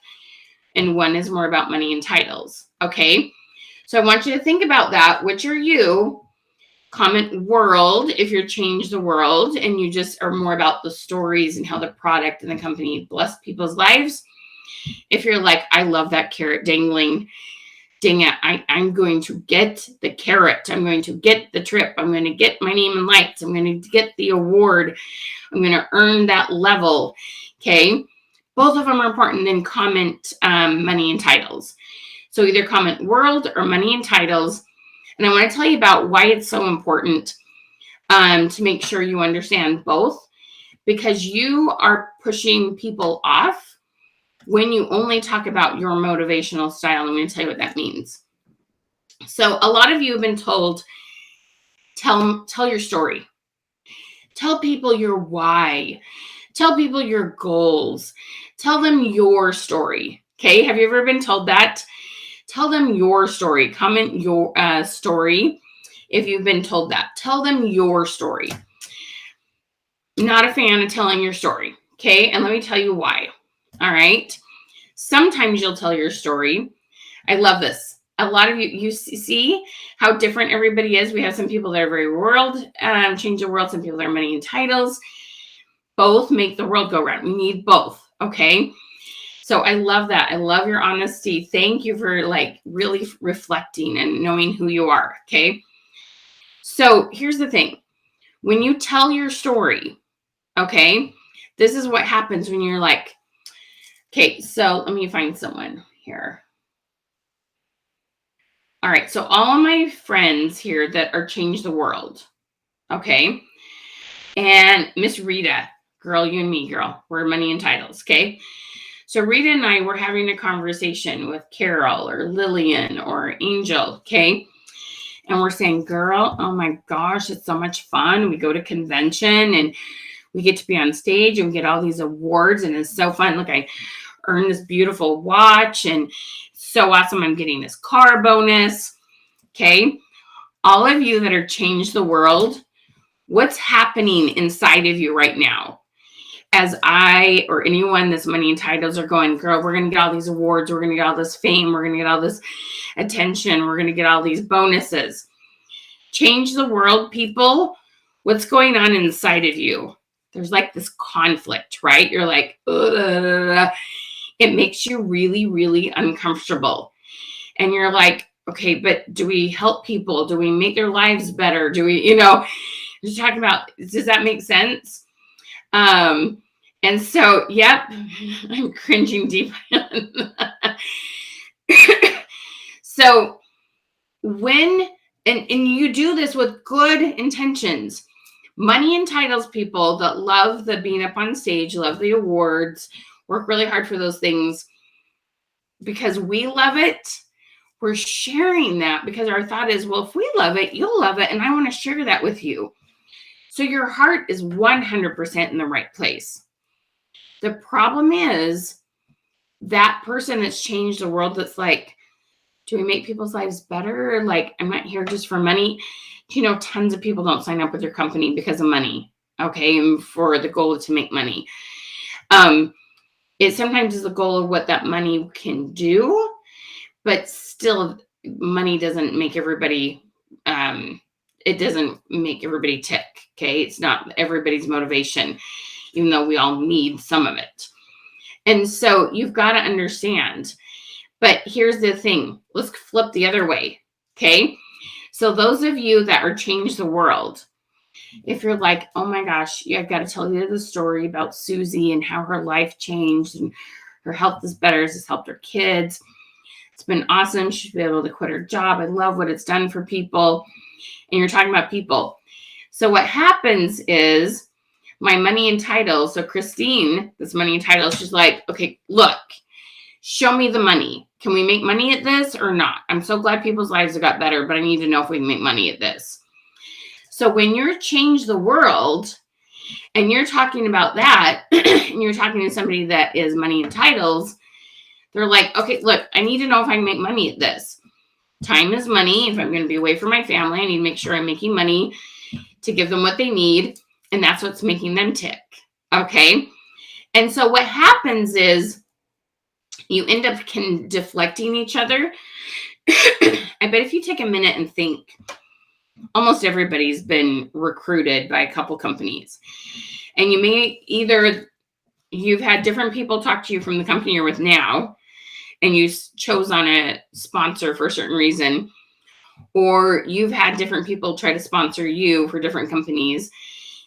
and one is more about money and titles. Okay. So I want you to think about that. Which are you? Comment world if you're change the world and you just are more about the stories and how the product and the company bless people's lives. If you're like, I love that carrot dangling, dang it, I'm going to get the carrot. I'm going to get the trip. I'm going to get my name in lights. I'm going to get the award. I'm going to earn that level. Okay. Both of them are important. Then comment money and titles. So either comment world or money and titles. And I want to tell you about why it's so important to make sure you understand both, because you are pushing people off when you only talk about your motivational style. I'm going to tell you what that means. So a lot of you have been told, tell your story. Tell people your why. Tell people your goals. Tell them your story. Okay. Have you ever been told that? Tell them your story. Comment your story if you've been told that. Tell them your story. Not a fan of telling your story. Okay. And let me tell you why. All right. Sometimes you'll tell your story. I love this. A lot of you see how different everybody is. We have some people that are very world, change the world. Some people that are money and titles. Both make the world go round. We need both. Okay. So I love that. I love your honesty. Thank you for like really reflecting and knowing who you are. Okay. So here's the thing. When you tell your story, okay, this is what happens when you're like, okay, so let me find someone here. All right. So all of my friends here that are change the world. Okay. And Miss Rita, girl, you and me, girl, we're money and titles. Okay. So Rita and I were having a conversation with Carol or Lillian or Angel, okay? And we're saying, girl, oh my gosh, it's so much fun. We go to convention and we get to be on stage and we get all these awards and it's so fun. Look, I earned this beautiful watch and so awesome. I'm getting this car bonus, okay? All of you that are change the world, what's happening inside of you right now? As I or anyone that's money and titles are going, girl, we're going to get all these awards. We're going to get all this fame. We're going to get all this attention. We're going to get all these bonuses. Change the world, people. What's going on inside of you? There's like this conflict, right? You're like, ugh. It makes you really, really uncomfortable. And you're like, okay, but do we help people? Do we make their lives better? Do we, you're talking about, does that make sense? And so, yep, I'm cringing deep. So when, and you do this with good intentions, money entitles people that love the being up on stage, love the awards, work really hard for those things because we love it. We're sharing that because our thought is, well, if we love it, you'll love it. And I want to share that with you. So your heart is 100% in the right place. The problem is that person that's changed the world that's like, do we make people's lives better? Like, I'm not here just for money. Tons of people don't sign up with your company because of money. Okay. And for the goal to make money. It sometimes is the goal of what that money can do, but still money doesn't make everybody, it doesn't make everybody tick. Okay. It's not everybody's motivation, even though we all need some of it. And so you've got to understand. But here's the thing. Let's flip the other way. Okay. So those of you that are Change the World, if you're like, oh my gosh, yeah, I've got to tell you the story about Susie and how her life changed and her health is better. It's helped her kids. It's been awesome. She's been able to quit her job. I love what it's done for people. And you're talking about people. So what happens is my money and title. So Christine, this money and title, she's like, okay, look, show me the money. Can we make money at this or not? I'm so glad people's lives have got better, but I need to know if we can make money at this. So when you're Change the World and you're talking about that, and you're talking to somebody that is money and titles, they're like, okay, look, I need to know if I can make money at this. Time is money. If I'm going to be away from my family, I need to make sure I'm making money to give them what they need. And that's what's making them tick. Okay. And so what happens is you end up deflecting each other. I bet if you take a minute and think, almost everybody's been recruited by a couple companies. And you may you've had different people talk to you from the company you're with now, and you chose on a sponsor for a certain reason, or you've had different people try to sponsor you for different companies,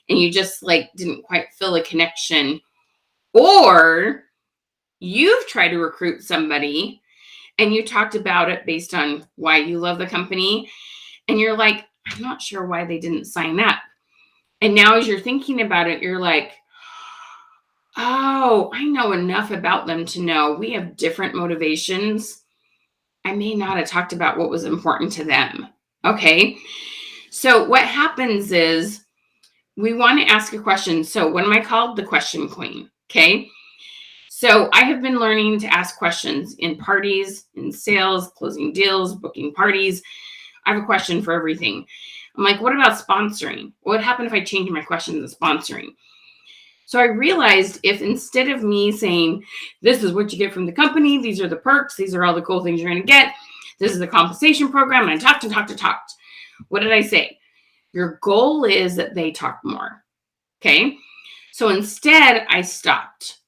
and you just didn't quite feel a connection, or you've tried to recruit somebody and you talked about it based on why you love the company, and you're like, I'm not sure why they didn't sign up. And now as you're thinking about it, you're like, oh, I know enough about them to know we have different motivations. I may not have talked about what was important to them. Okay. So what happens is we want to ask a question. So what am I called? The question queen. Okay. So I have been learning to ask questions in parties, in sales, closing deals, booking parties. I have a question for everything. I'm like, what about sponsoring? What would happen if I changed my question to sponsoring? So I realized if instead of me saying, this is what you get from the company, these are the perks, these are all the cool things you're going to get, this is the compensation program, and I talked. What did I say? Your goal is that they talk more. Okay. So instead I stopped.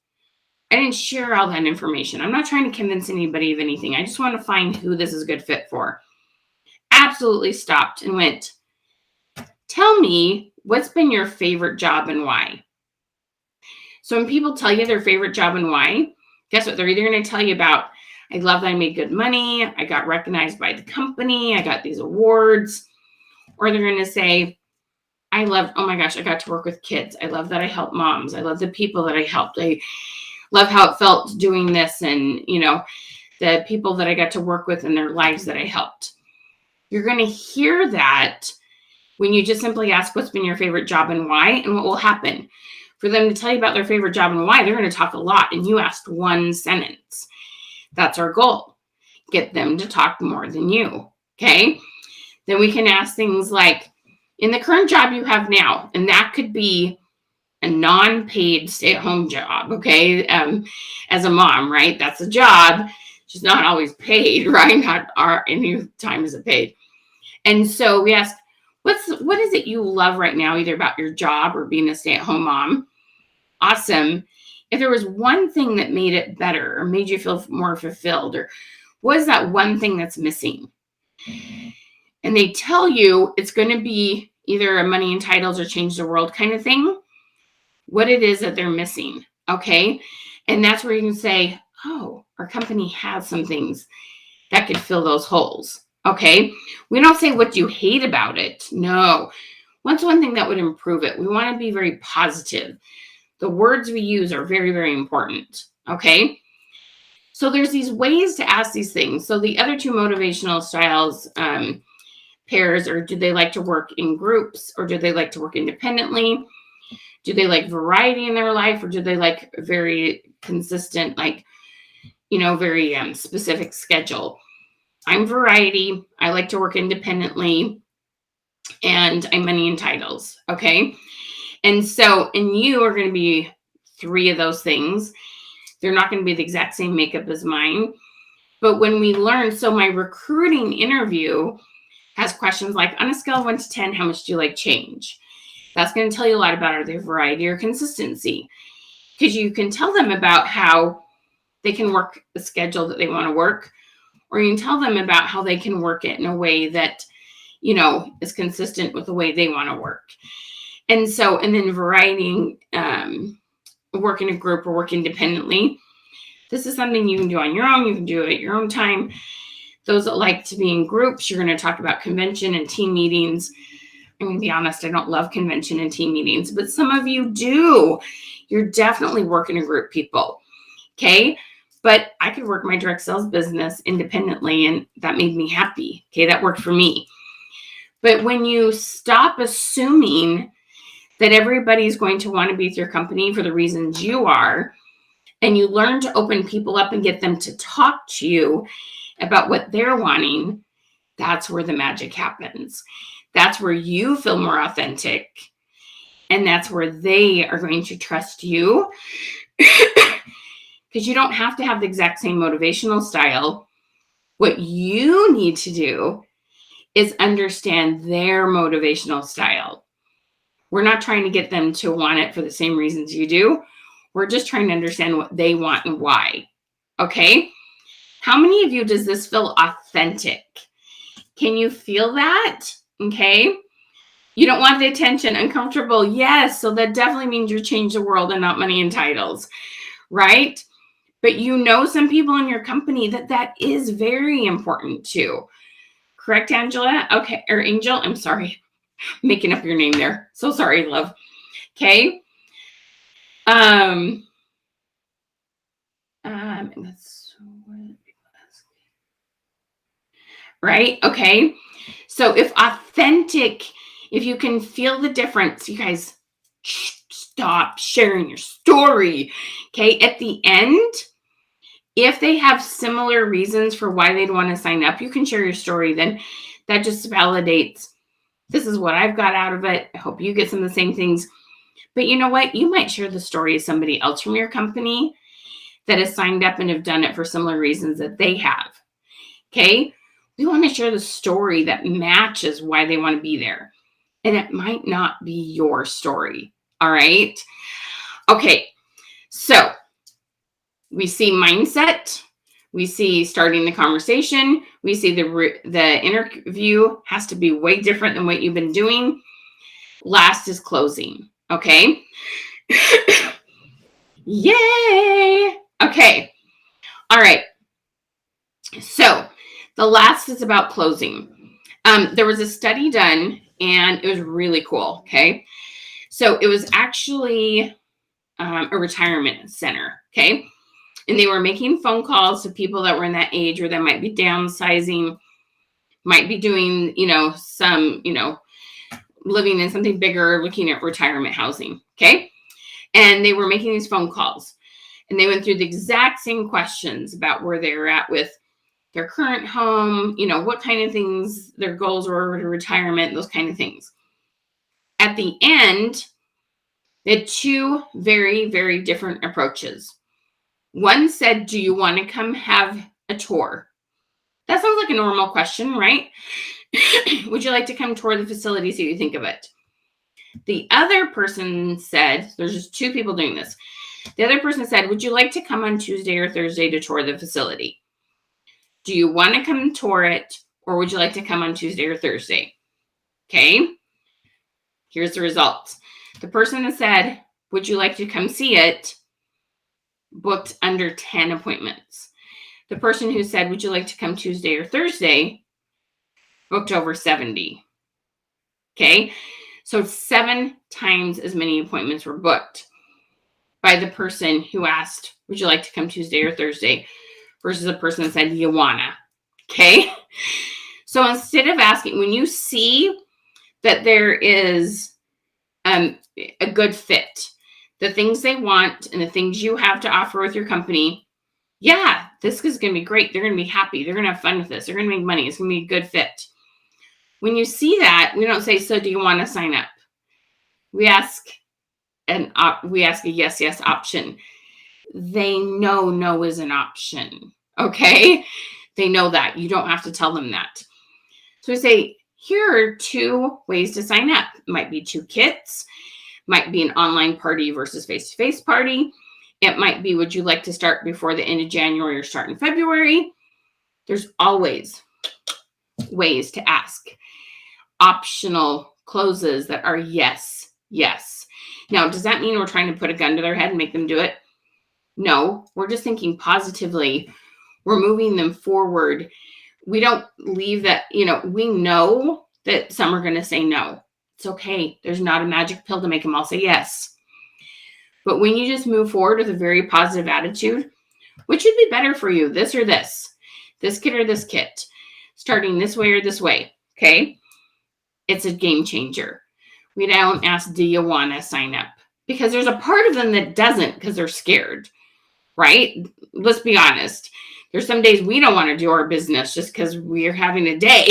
I didn't share all that information. I'm not trying to convince anybody of anything. I just want to find who this is a good fit for. Absolutely stopped and went, tell me what's been your favorite job and why. So when people tell you their favorite job and why, guess what? They're either going to tell you about, I love that I made good money, I got recognized by the company, I got these awards, or they're going to say, I love, oh my gosh, I got to work with kids. I love that I help moms. I love the people that I helped. I love how it felt doing this, and, the people that I got to work with in their lives that I helped. You're going to hear that when you just simply ask what's been your favorite job and why, and what will happen. For them to tell you about their favorite job and why, they're going to talk a lot, and you asked one sentence. That's our goal. Get them to talk more than you, okay? Then we can ask things like, in the current job you have now, and that could be a non-paid stay-at-home job, okay? As a mom, right? That's a job. She's not always paid, right? Not any time is it paid. And so we ask, what is it you love right now, either about your job or being a stay-at-home mom? Awesome. If there was one thing that made it better or made you feel more fulfilled, or what is that one thing that's missing? And they tell you it's going to be either a money and titles or Change the World kind of thing, what it is that they're missing. Okay. And that's where you can say, oh, our company has some things that could fill those holes. Okay. We don't say what you hate about it. No. What's one thing that would improve it? We want to be very positive. The words we use are very, very important. Okay. So there's these ways to ask these things. So the other two motivational styles, pairs, or do they like to work in groups, or do they like to work independently? Do they like variety in their life, or do they like very consistent, very specific schedule? I'm variety. I like to work independently, and I'm money and titles. Okay. And so, and you are going to be three of those things. They're not going to be the exact same makeup as mine, But when we learn, so my recruiting interview has questions like, on a scale of 1 to 10, how much do you like change? That's going to tell you a lot about their variety or consistency, because you can tell them about how they can work the schedule that they want to work, or you can tell them about how they can work it in a way that, is consistent with the way they want to work. And then variety, work in a group or work independently. This is something you can do on your own. You can do it at your own time. Those that like to be in groups, you're going to talk about convention and team meetings. I'm going to be honest, I don't love convention and team meetings, but some of you do. You're definitely working a group, people. Okay. But I could work my direct sales business independently, and that made me happy. Okay. That worked for me. But when you stop assuming that everybody's going to want to be with your company for the reasons you are, and you learn to open people up and get them to talk to you about what they're wanting, that's where the magic happens. That's where you feel more authentic. And that's where they are going to trust you. Because you don't have to have the exact same motivational style. What you need to do is understand their motivational style. We're not trying to get them to want it for the same reasons you do. We're just trying to understand what they want and why. Okay? How many of you does this feel authentic? Can you feel that? Okay? You don't want the attention, uncomfortable. Yes, so that definitely means you change the world and not money and titles, right? But some people in your company that is very important too. Correct, Angela? Okay, or Angel, I'm sorry. Making up your name there. So sorry, love. Okay. That's right. Okay. So if you can feel the difference, you guys stop sharing your story. Okay. At the end, if they have similar reasons for why they'd want to sign up, you can share your story. Then that just validates, this is what I've got out of it. I hope you get some of the same things. But you know what? You might share the story of somebody else from your company that has signed up and have done it for similar reasons that they have. Okay? We want to share the story that matches why they want to be there. And it might not be your story. All right? Okay. So we see mindset. We see starting the conversation. We see the interview has to be way different than what you've been doing. Last is closing. Okay. Yay. Okay. All right. So the last is about closing. There was a study done and it was really cool. Okay. So it was actually a retirement center. Okay. And they were making phone calls to people that were in that age or that might be downsizing, might be doing, some, living in something bigger, looking at retirement housing. Okay. And they were making these phone calls and they went through the exact same questions about where they were at with their current home, what kind of things their goals were to retirement, those kind of things. At the end, they had two very, very different approaches. One said, do you want to come have a tour? That sounds like a normal question, right? Would you like to come tour the facility so you think of it? The other person said, there's just two people doing this. The other person said, would you like to come on Tuesday or Thursday to tour the facility? Do you want to come tour it, or would you like to come on Tuesday or Thursday? Okay. Here's the results. The person that said, would you like to come see it, booked under 10 appointments. The person who said, would you like to come Tuesday or Thursday, booked over 70. Okay. So 7 times as many appointments were booked by the person who asked, would you like to come Tuesday or Thursday, versus the person that said, you wanna. Okay. So instead of asking, when you see that there is a good fit, the things they want and the things you have to offer with your company, yeah, this is going to be great. They're going to be happy. They're going to have fun with this. They're going to make money. It's going to be a good fit. When you see that, we don't say, so do you want to sign up? We ask a yes, yes option. They know no is an option. Okay. They know that. You don't have to tell them that. So we say, here are 2 ways to sign up. It might be 2 kits, might be an online party versus face-to-face party. It might be, would you like to start before the end of January or start in February? There's always ways to ask. Optional closes that are yes, yes. Now, does that mean we're trying to put a gun to their head and make them do it? No, we're just thinking positively. We're moving them forward. We don't leave that, we know that some are going to say no. It's okay. There's not a magic pill to make them all say yes. But when you just move forward with a very positive attitude, which would be better for you, this or this kit or this kit, starting this way or this way, okay? It's a game changer. We don't ask, do you want to sign up? Because there's a part of them that doesn't because they're scared, right? Let's be honest. There's some days we don't want to do our business just because we're having a day,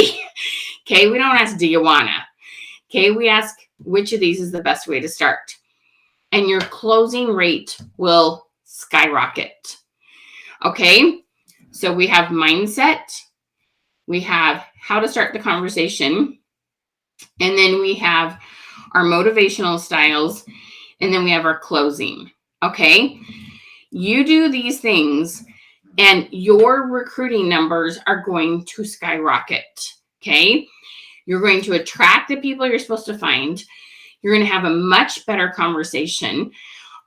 okay? We don't ask, do you want to? Okay, we ask, which of these is the best way to start? And your closing rate will skyrocket, okay? So we have mindset, we have how to start the conversation, and then we have our motivational styles, and then we have our closing, okay? You do these things, and your recruiting numbers are going to skyrocket, okay? You're going to attract the people you're supposed to find. You're going to have a much better conversation.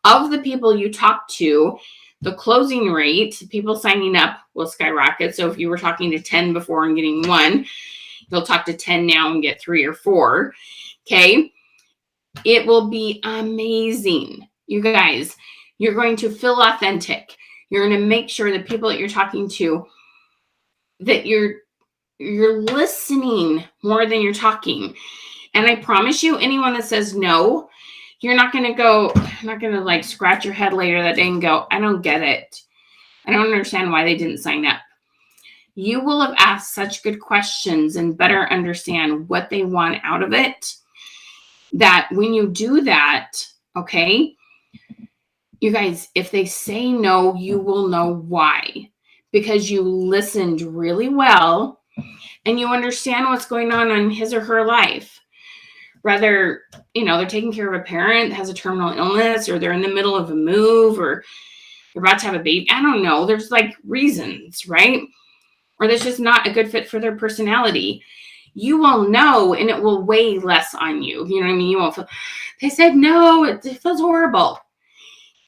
Of the people you talk to, the closing rate, people signing up will skyrocket. So if you were talking to 10 before and getting 1, you'll talk to 10 now and get 3 or 4. Okay. It will be amazing. You guys, you're going to feel authentic. You're going to make sure the people that you're talking to, that you're listening more than you're talking. And I promise you, anyone that says no, you're not going to like scratch your head later that day and go, I don't get it. I don't understand why they didn't sign up. You will have asked such good questions and better understand what they want out of it, that when you do that, okay, you guys, if they say no, you will know why. Because you listened really well and you understand what's going on in his or her life. Whether, they're taking care of a parent that has a terminal illness, or they're in the middle of a move, or they're about to have a baby. I don't know. There's like reasons, right? Or there's just not a good fit for their personality. You will know, and it will weigh less on you. You know what I mean? You won't feel, they said no, it feels horrible.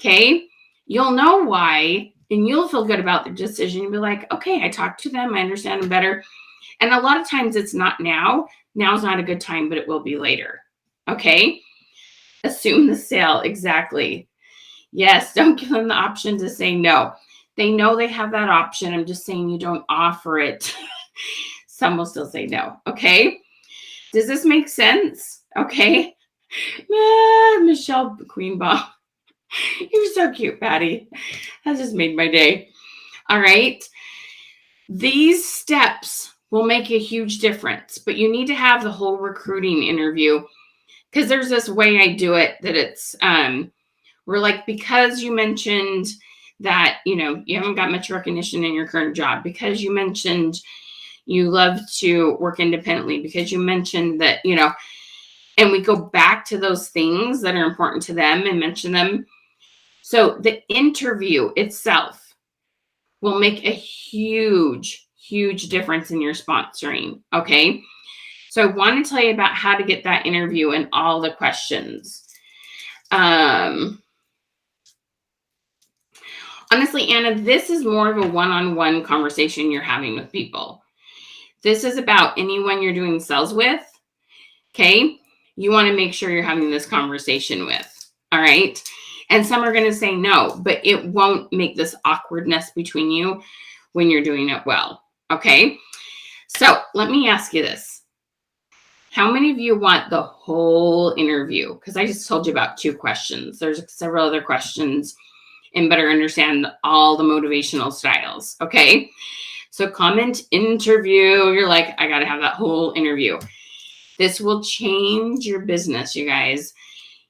Okay? You'll know why, and you'll feel good about the decision. You'll be like, okay, I talked to them. I understand them better. And a lot of times it's not now. Now's not a good time, but it will be later. Okay? Assume the sale. Exactly. Yes, don't give them the option to say no. They know they have that option. I'm just saying you don't offer it. Some will still say no. Okay? Does this make sense? Okay? Michelle Queenbaum. You're so cute, Patty. That just made my day. All right? These steps will make a huge difference, but you need to have the whole recruiting interview, because there's this way I do it that it's, we're like, because you mentioned that, you haven't got much recognition in your current job, because you mentioned you love to work independently, because you mentioned that, and we go back to those things that are important to them and mention them. So the interview itself will make a huge difference in your sponsoring. Okay. So I want to tell you about how to get that interview and all the questions. Honestly, Anna, this is more of a one-on-one conversation you're having with people. This is about anyone you're doing sales with. Okay. You want to make sure you're having this conversation with. All right. And some are going to say no, but it won't make this awkwardness between you when you're doing it well. Okay. So let me ask you this. How many of you want the whole interview? Because I just told you about 2 questions. There's several other questions and better understand all the motivational styles. Okay. So comment interview. You're like, I got to have that whole interview. This will change your business, you guys.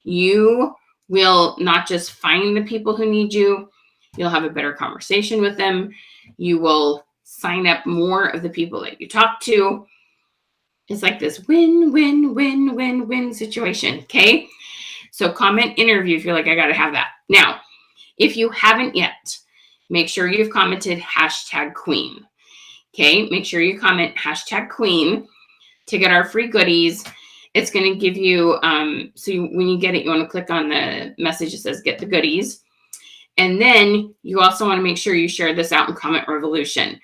You will not just find the people who need you. You'll have a better conversation with them. You will sign up more of the people that you talk to. It's like this win, win, win, win, win situation. Okay. So comment interview if you're like, I got to have that. Now, if you haven't yet, make sure you've commented #queen. Okay. Make sure you comment #queen to get our free goodies. It's going to give you, when you get it, you want to click on the message that says get the goodies. And then you also want to make sure you share this out in Comment Revolution.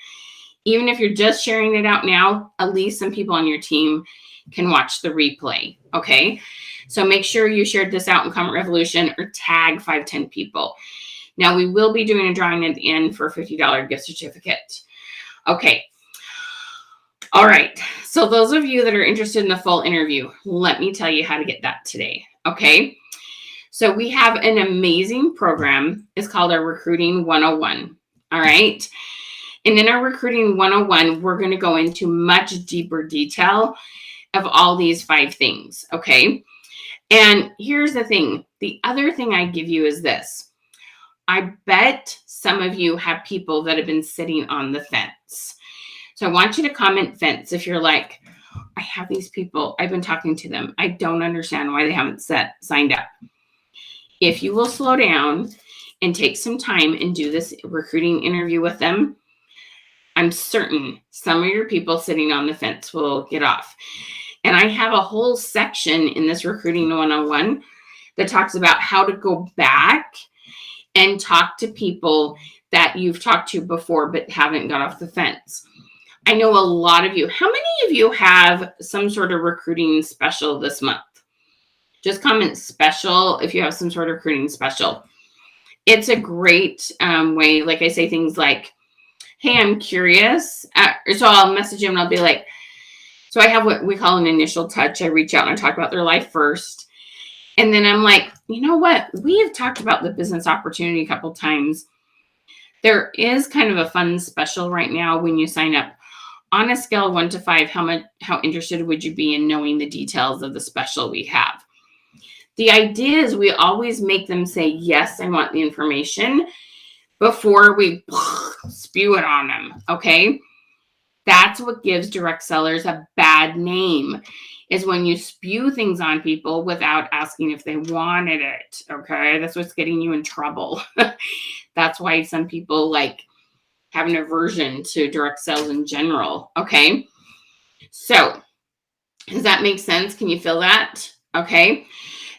Even if you're just sharing it out now, at least some people on your team can watch the replay. Okay. So make sure you shared this out in Comment Revolution or tag 5-10 people. Now we will be doing a drawing at the end for a $50 gift certificate. Okay. All right. So those of you that are interested in the full interview, let me tell you how to get that today. Okay. So we have an amazing program. It's called our Recruiting 101. All right. And in our Recruiting 101, we're going to go into much deeper detail of all these 5 things. Okay. And here's the thing. The other thing I give you is this. I bet some of you have people that have been sitting on the fence. So I want you to comment fence if you're like, I have these people. I've been talking to them. I don't understand why they haven't signed up. If you will slow down and take some time and do this recruiting interview with them, I'm certain some of your people sitting on the fence will get off. And I have a whole section in this Recruiting 101 that talks about how to go back and talk to people that you've talked to before but haven't got off the fence. I know a lot of you. How many of you have some sort of recruiting special this month? Just comment special if you have some sort of recruiting special. It's a great way. Like I say things like, hey, I'm curious. So I'll message them and I'll be like, so I have what we call an initial touch. I reach out and I talk about their life first. And then I'm like, you know what? We have talked about the business opportunity a couple times. There is kind of a fun special right now when you sign up. On a scale of 1 to 5, how interested would you be in knowing the details of the special we have? The idea is we always make them say, yes, I want the information before we spew it on them. Okay. That's what gives direct sellers a bad name, is when you spew things on people without asking if they wanted it. Okay. That's what's getting you in trouble. That's why some people have an aversion to direct sales in general. Okay. So does that make sense? Can you feel that? Okay.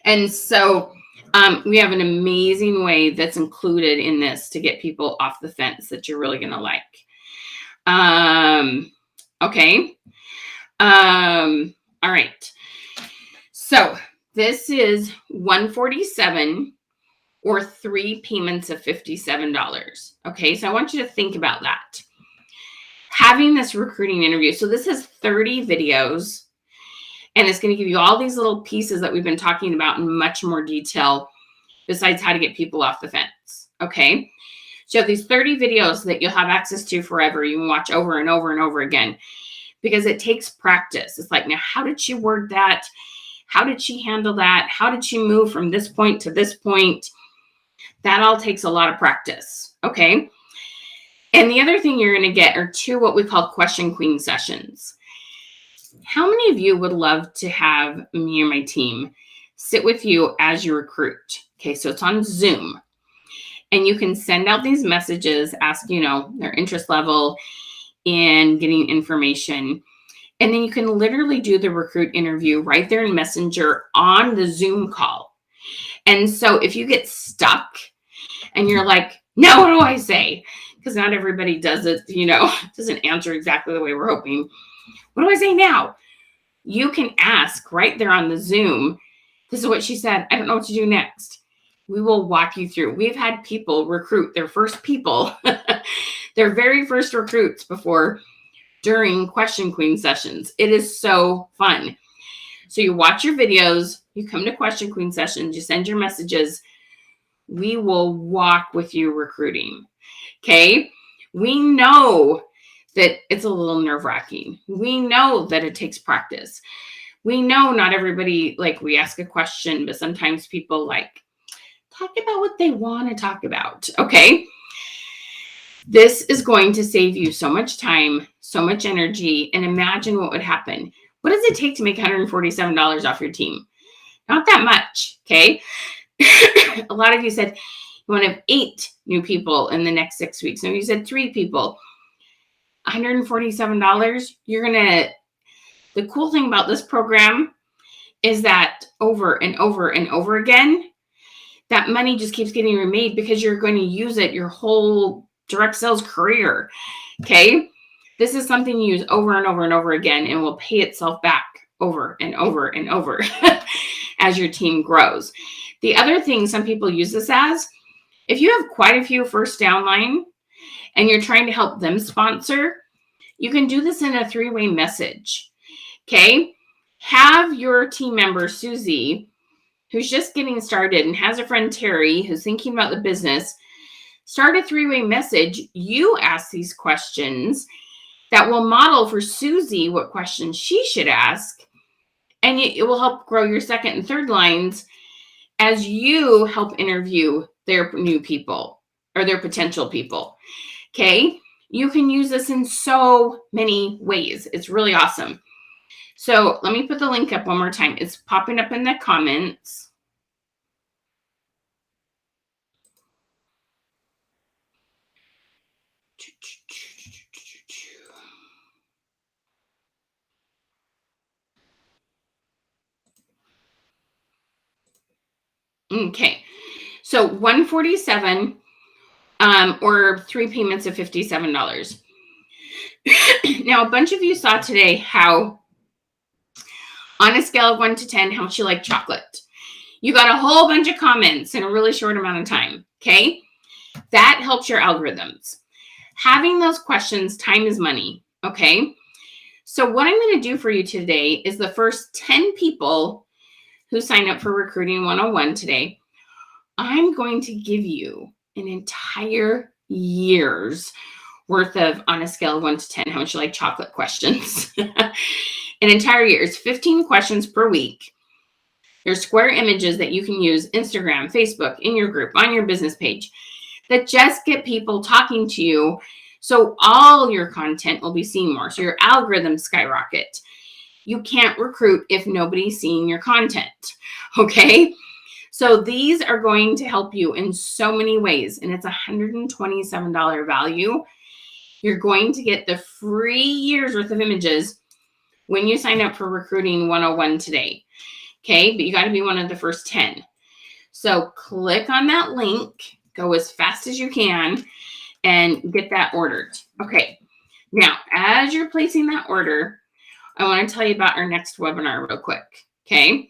And so we have an amazing way that's included in this to get people off the fence that you're really going to like. Okay. All right. So this is $147 or 3 payments of $57. Okay. So I want you to think about that. Having this recruiting interview. So this has 30 videos. And it's going to give you all these little pieces that we've been talking about in much more detail besides how to get people off the fence. Okay. So you have these 30 videos that you'll have access to forever. You can watch over and over and over again because it takes practice. It's like, now, how did she word that? How did she handle that? How did she move from this point to this point? That all takes a lot of practice. Okay. And the other thing you're going to get are 2 what we call Question Queen sessions. How many of you would love to have me or my team sit with you as you recruit? Okay, so it's on Zoom. And you can send out these messages, ask, their interest level in getting information. And then you can literally do the recruit interview right there in Messenger on the Zoom call. And so if you get stuck and you're like, now what do I say? Because not everybody does it, doesn't answer exactly the way we're hoping. What do I say now? You can ask right there on the Zoom. This is what she said. I don't know what to do next. We will walk you through. We've had people recruit their first people, their very first recruits during Question Queen sessions. It is so fun. So you watch your videos, you come to Question Queen sessions, you send your messages. We will walk with you recruiting. Okay. We know that it's a little nerve-wracking. We know that it takes practice. We know not everybody, we ask a question, but sometimes people talk about what they want to talk about. Okay. This is going to save you so much time, so much energy, and imagine what would happen. What does it take to make $147 off your team? Not that much, okay? A lot of you said you want to have 8 new people in the next 6 weeks. No, you said 3 people. $147, the cool thing about this program is that over and over and over again, that money just keeps getting remade because you're going to use it your whole direct sales career, okay? This is something you use over and over and over again and will pay itself back over and over and over as your team grows. The other thing some people use this as, if you have quite a few first downline and you're trying to help them sponsor, you can do this in a 3-way message, okay? Have your team member, Susie, who's just getting started and has a friend, Terry, who's thinking about the business, start a 3-way message. You ask these questions that will model for Susie what questions she should ask, and it will help grow your second and third lines as you help interview their new people or their potential people, okay? You can use this in so many ways. It's really awesome. So let me put the link up one more time. It's popping up in the comments. Okay, so $147 or 3 payments of $57. Now, a bunch of you saw today how, on a scale of 1 to 10, how much you like chocolate. You got a whole bunch of comments in a really short amount of time, okay? That helps your algorithms. Having those questions, time is money, okay? So what I'm going to do for you today is the first 10 people who sign up for Recruiting 101 today, I'm going to give you an entire year's worth of, on a scale of 1 to 10, how much you like chocolate questions. An entire year. It's 15 questions per week. There's square images that you can use Instagram, Facebook, in your group, on your business page, that just get people talking to you. So all your content will be seen more. So your algorithms skyrocket. You can't recruit if nobody's seeing your content, okay? So these are going to help you in so many ways, and it's $127 value. You're going to get the free year's worth of images when you sign up for Recruiting 101 today, okay? But you got to be one of the first 10. So click on that link, go as fast as you can, and get that ordered. Okay, now as you're placing that order, I want to tell you about our next webinar real quick, okay?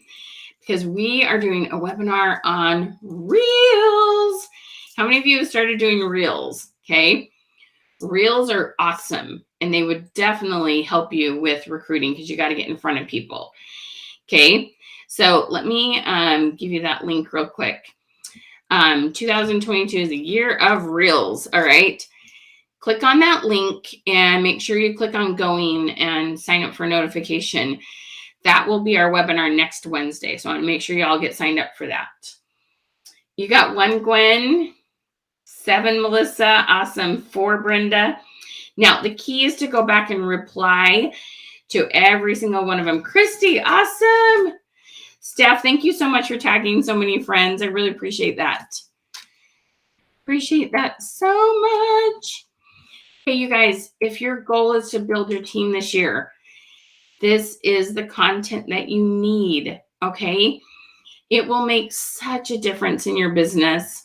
Because we are doing a webinar on Reels. How many of you have started doing Reels, okay? Reels are awesome, and they would definitely help you with recruiting because you got to get in front of people, okay? So let me give you that link real quick. 2022 is a year of Reels, all right? Click on that link and make sure you click on going and sign up for a notification. That will be our webinar next Wednesday. So I want to make sure you all get signed up for that. You got 1, Gwen, 7, Melissa, awesome, 4, Brenda. Now, the key is to go back and reply to every single one of them. Christy, awesome. Steph, thank you so much for tagging so many friends. I really appreciate that. Appreciate that so much. Hey, you guys, if your goal is to build your team this year, this is the content that you need, okay? It will make such a difference in your business.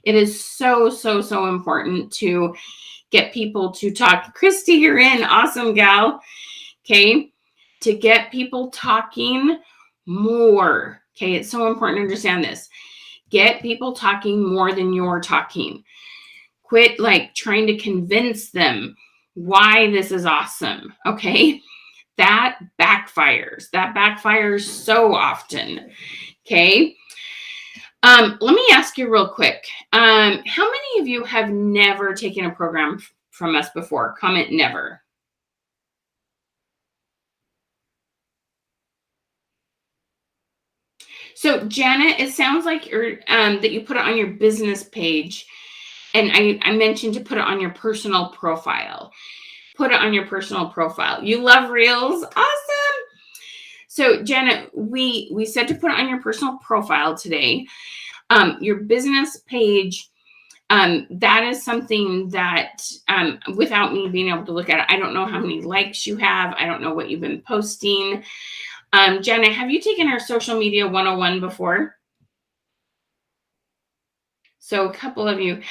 It is so, so, so important to get people to talk. Christy, you're in. Awesome, gal. Okay? To get people talking more. Okay? It's so important to understand this. Get people talking more than you're talking. Quit like trying to convince them why this is awesome. Okay? That backfires. That backfires so often. Okay? Let me ask you real quick. How many of you have never taken a program from us before? Comment never. So Janet, it sounds like you're, that you put it on your business page And I mentioned to put it on your personal profile. Put it on your personal profile. You love reels? Awesome. So Janet, we said to put it on your personal profile today. Your business page, that is something that without me being able to look at it, I don't know how many likes you have. I don't know what you've been posting. Janet, have you taken our social media 101 before? So a couple of you,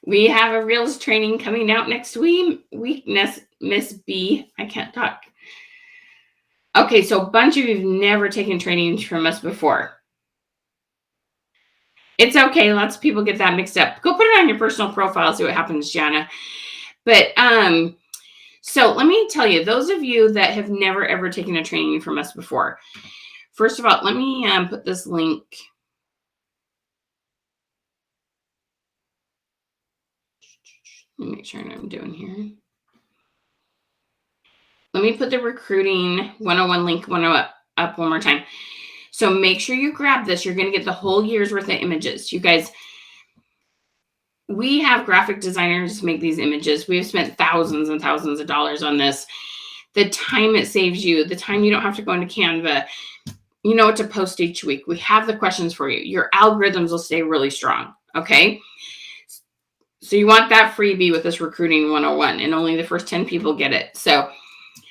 we have a Reels training coming out next week, Miss B. I can't talk. Okay, so a bunch of you have never taken trainings from us before. It's okay. Lots of people get that mixed up. Go put it on your personal profile, see what happens, Jana. But so let me tell you, those of you that have never ever taken a training from us before, first of all, let me put this link. Let me make sure what I'm doing here. Let me put the recruiting 101 link up one more time. So make sure you grab this. You're going to get the whole year's worth of images. You guys, we have graphic designers make these images. We've spent thousands and thousands of dollars on this. The time it saves you, the time you don't have to go into Canva, you know what to post each week. We have the questions for you. Your algorithms will stay really strong, okay? So you want that freebie with this recruiting 101, and only the first 10 people get it. So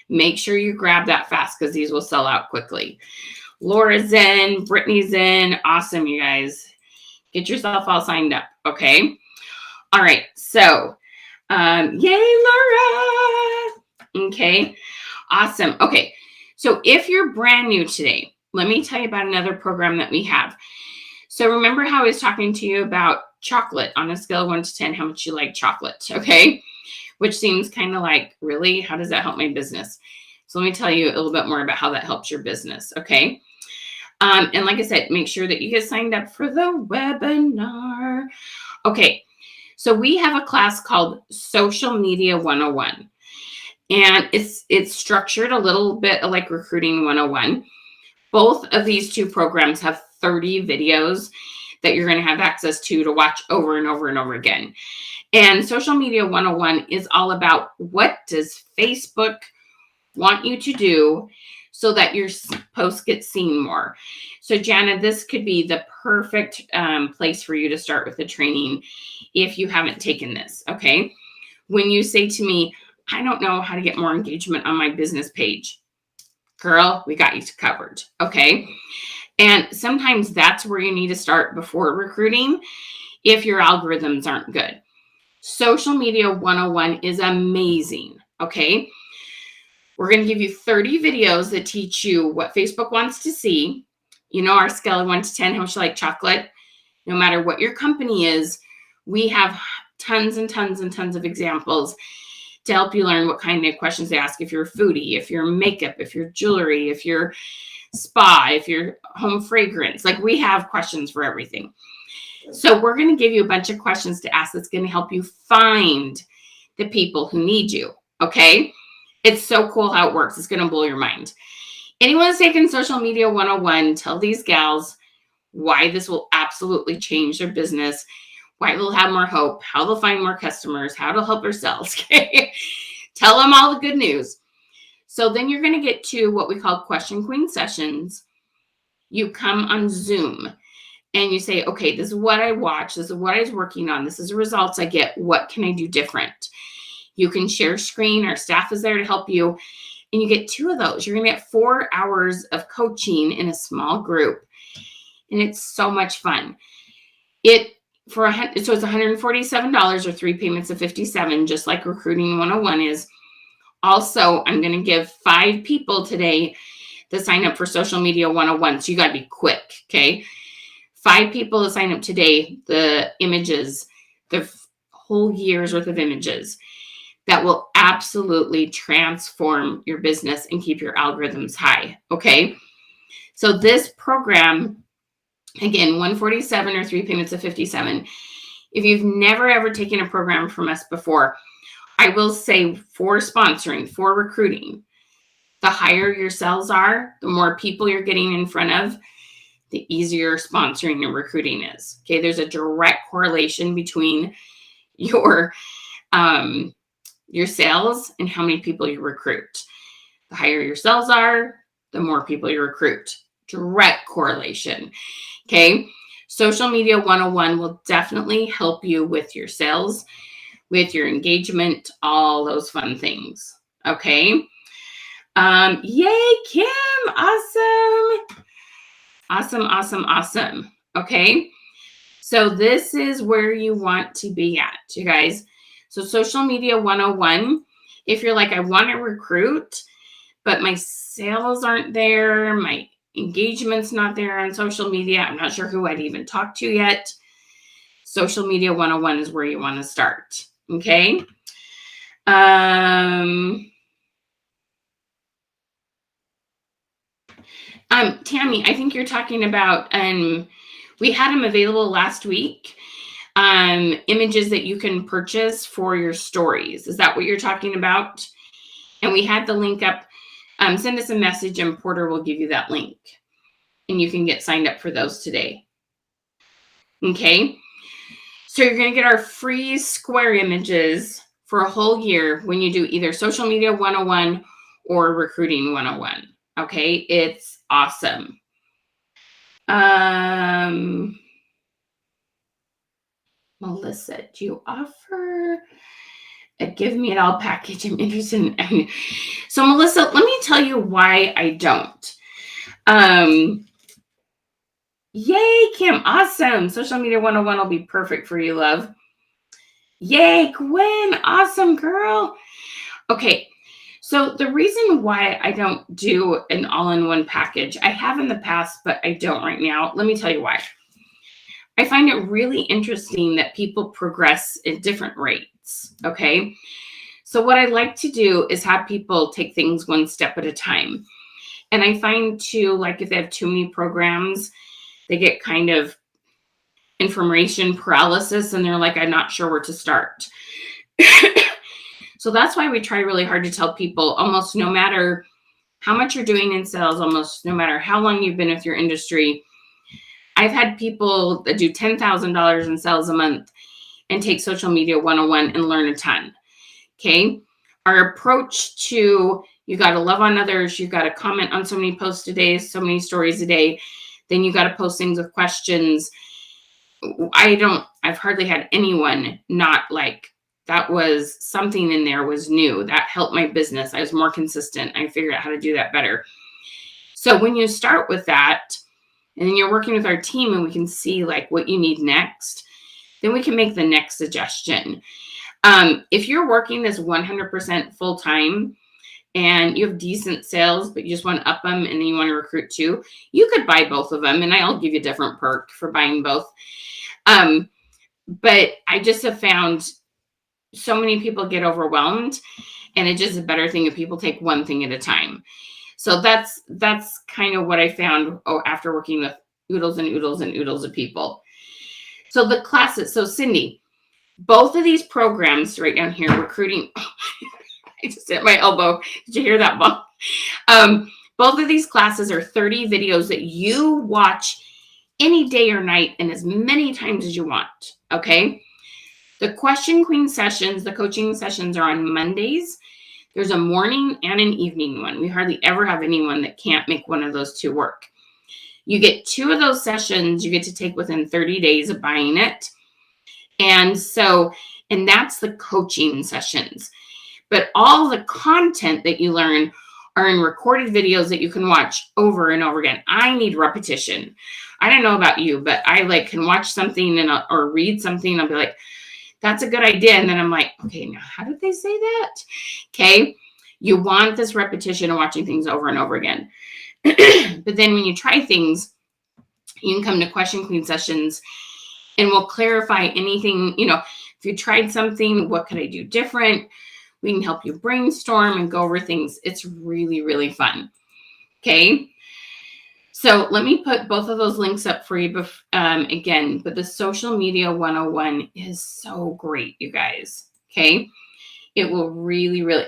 make sure you grab that fast because these will sell out quickly. Laura's in, Brittany's in. Awesome, you guys. Get yourself all signed up, okay? All right, so yay, Laura. Okay, awesome. Okay, so if you're brand new today, let me tell you about another program that we have. So remember how I was talking to you about chocolate on a scale of 1 to 10, how much you like chocolate, okay? Which seems kind of like, really? How does that help my business? So let me tell you a little bit more about how that helps your business, okay? And like I said, make sure that you get signed up for the webinar. Okay, so we have a class called Social Media 101. And it's structured a little bit like Recruiting 101. Both of these two programs have 30 videos that you're going to have access to watch over and over and over again. And Social Media 101 is all about what does Facebook want you to do so that your posts get seen more. So Jana, this could be the perfect place for you to start with the training if you haven't taken this, okay? When you say to me, I don't know how to get more engagement on my business page, girl, we got you covered, okay? And sometimes that's where you need to start before recruiting if your algorithms aren't good. Social Media 101 is amazing, okay? We're going to give you 30 videos that teach you what Facebook wants to see. You know, our scale of 1 to 10, how much you like chocolate. No matter what your company is, we have tons and tons and tons of examples to help you learn what kind of questions they ask. If you're a foodie, if you're makeup, if you're jewelry, if you're spa, if you're home fragrance, like we have questions for everything. So we're going to give you a bunch of questions to ask that's going to help you find the people who need you, okay? It's so cool how it works. It's going to blow your mind. Anyone that's taken Social Media 101, tell these gals why this will absolutely change their business, why they'll have more hope, how they'll find more customers, how to help themselves, okay? Tell them all the good news. So then you're going to get to what we call Question Queen sessions. You come on Zoom and you say, okay, this is what I watch. This is what I was working on. This is the results I get. What can I do different? You can share screen. Our staff is there to help you. And you get 2 of those. You're going to get 4 hours of coaching in a small group. And it's so much fun. So it's $147 or 3 payments of $57, just like Recruiting 101 is. Also, I'm going to give 5 people today to sign up for Social Media 101. So you got to be quick, okay? 5 people to sign up today, the images, the whole year's worth of images that will absolutely transform your business and keep your algorithms high, okay? So this program, again, $147 or 3 payments of $57. If you've never ever taken a program from us before, I will say for sponsoring, for recruiting, the higher your sales are, the more people you're getting in front of, the easier sponsoring and recruiting is. Okay, there's a direct correlation between your um, your sales and how many people you recruit. The higher your sales are, the more people you recruit. Direct correlation. Okay. Social Media 101 will definitely help you with your sales, with your engagement, all those fun things. Okay. Yay, Kim. Awesome. Awesome, awesome, awesome. Okay. So this is where you want to be at, you guys. So Social Media 101, if you're like, I want to recruit, but my sales aren't there, my engagement's not there on social media, I'm not sure who I'd even talk to yet, Social Media 101 is where you want to start. Okay. Tammy, I think you're talking about, we had them available last week, images that you can purchase for your stories. Is that what you're talking about? And we had the link up. Send us a message and Porter will give you that link. And you can get signed up for those today. Okay. So you're going to get our free square images for a whole year when you do either Social Media 101 or Recruiting 101. Okay. It's awesome. Melissa, do you offer a give me it all package? I'm interested in. So Melissa, let me tell you why I don't. Yay, Kim. Awesome. Social Media 101 will be perfect for you, love. Yay, Gwen. Awesome, girl. Okay. So the reason why I don't do an all-in-one package, I have in the past, but I don't right now. Let me tell you why. I find it really interesting that people progress at different rates. Okay. So what I like to do is have people take things one step at a time. And I find too, like if they have too many programs, they get kind of information paralysis and they're like, I'm not sure where to start. So that's why we try really hard to tell people, almost no matter how much you're doing in sales, almost no matter how long you've been with your industry. I've had people that do $10,000 in sales a month and take Social Media 101 and learn a ton. Okay. Our approach to, you got to love on others. You got to comment on so many posts a day, so many stories a day. Then you got to post things with questions. I've hardly had anyone not like, that was something in there was new. That helped my business. I was more consistent. I figured out how to do that better. So when you start with that, and then you're working with our team and we can see like what you need next, then we can make the next suggestion. If you're working this 100% full time and you have decent sales, but you just want to up them and then you want to recruit too, you could buy both of them and I'll give you a different perk for buying both. But I just have found so many people get overwhelmed and it's just a better thing if people take one thing at a time. So that's kind of what I found after working with oodles and oodles and oodles of people. So the classes, so Cindy, both of these programs right down here, recruiting, I just hit my elbow. Did you hear that bump? Both of these classes are 30 videos that you watch any day or night and as many times as you want. Okay. The Question Queen sessions, the coaching sessions are on Mondays. There's a morning and an evening one. We hardly ever have anyone that can't make one of those two work. You get 2 of those sessions you get to take within 30 days of buying it. And that's the coaching sessions. But all the content that you learn are in recorded videos that you can watch over and over again. I need repetition. I don't know about you, but I can watch something or read something. I'll be like, that's a good idea. And then I'm like, okay, now how did they say that? Okay. You want this repetition of watching things over and over again. But then when you try things, you can come to Question Queen sessions and we'll clarify anything, if you tried something, what could I do different? We can help you brainstorm and go over things. It's really, really fun. Okay. So let me put both of those links up for you again, but the Social Media 101 is so great, you guys. Okay. It will really, really,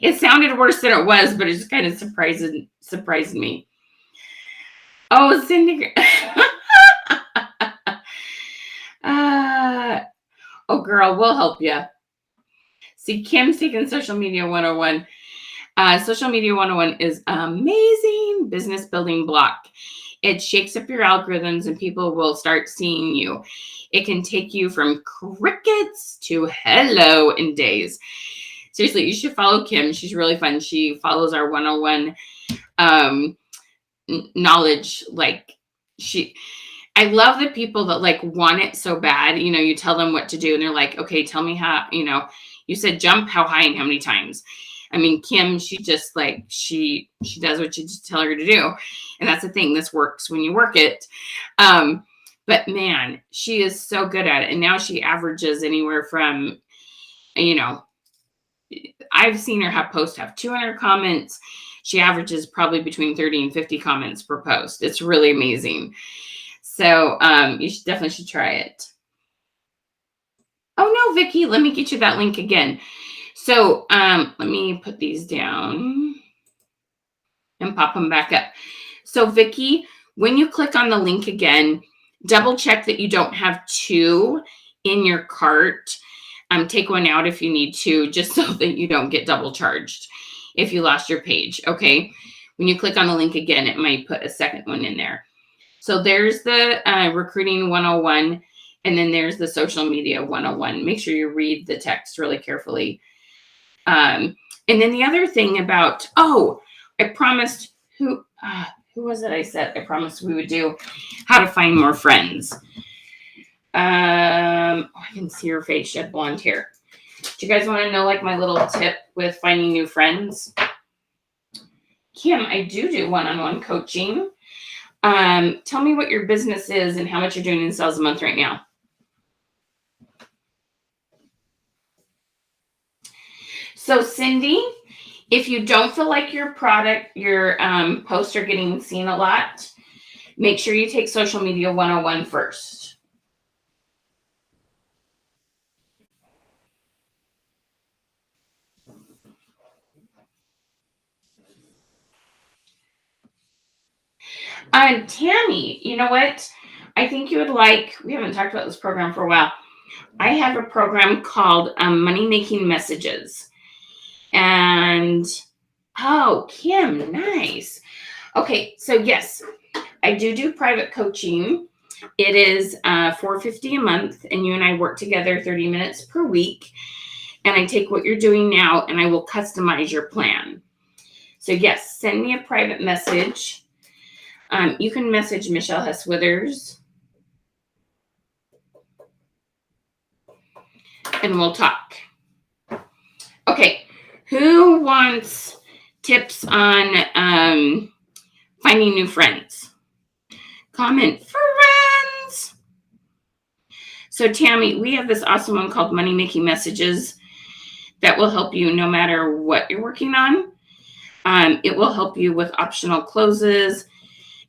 it sounded worse than it was, but it just kind of surprised me. Oh, Cindy. Oh, girl, we'll help you. See, Kim's taking Social Media 101. Social Media 101 is amazing business building block. It shakes up your algorithms and people will start seeing you. It can take you from crickets to hello in days. Seriously, you should follow Kim. She's really fun. She follows our 101 knowledge. I love the people that like want it so bad. You know, you tell them what to do and they're like, okay, tell me how, you said jump, how high and how many times. I mean, Kim, she just like, she does what you just tell her to do. And that's the thing. This works when you work it. But man, she is so good at it. And now she averages anywhere from, I've seen her have 200 comments. She averages probably between 30 and 50 comments per post. It's really amazing. So you definitely should try it. Oh no, Vicki, let me get you that link again. So let me put these down and pop them back up. So Vicki, when you click on the link again, double check that you don't have 2 in your cart. Take one out if you need to, just so that you don't get double charged if you lost your page. Okay. When you click on the link again, it might put a second one in there. So there's the recruiting 101, and then there's the social media 101. Make sure you read the text really carefully. And then the other thing about, I promised, who was it I said I promised we would do how to find more friends. I can see her face. She had blonde hair. Do you guys want to know like my little tip with finding new friends? Kim, I do one-on-one coaching. Tell me what your business is and how much you're doing in sales a month right now. So Cindy, if you don't feel like your posts are getting seen a lot, make sure you take Social Media 101 first. Tammy, you know what? I think you would like, we haven't talked about this program for a while. I have a program called Money Making Messages. And, Kim, nice. Okay, so yes, I do private coaching. It is $450 a month, and you and I work together 30 minutes per week. And I take what you're doing now, and I will customize your plan. So yes, send me a private message. You can message Michelle Hess Withers, and we'll talk. Okay, who wants tips on finding new friends? Comment, friends. So Tammy, we have this awesome one called Money Making Messages that will help you no matter what you're working on. It will help you with optional closes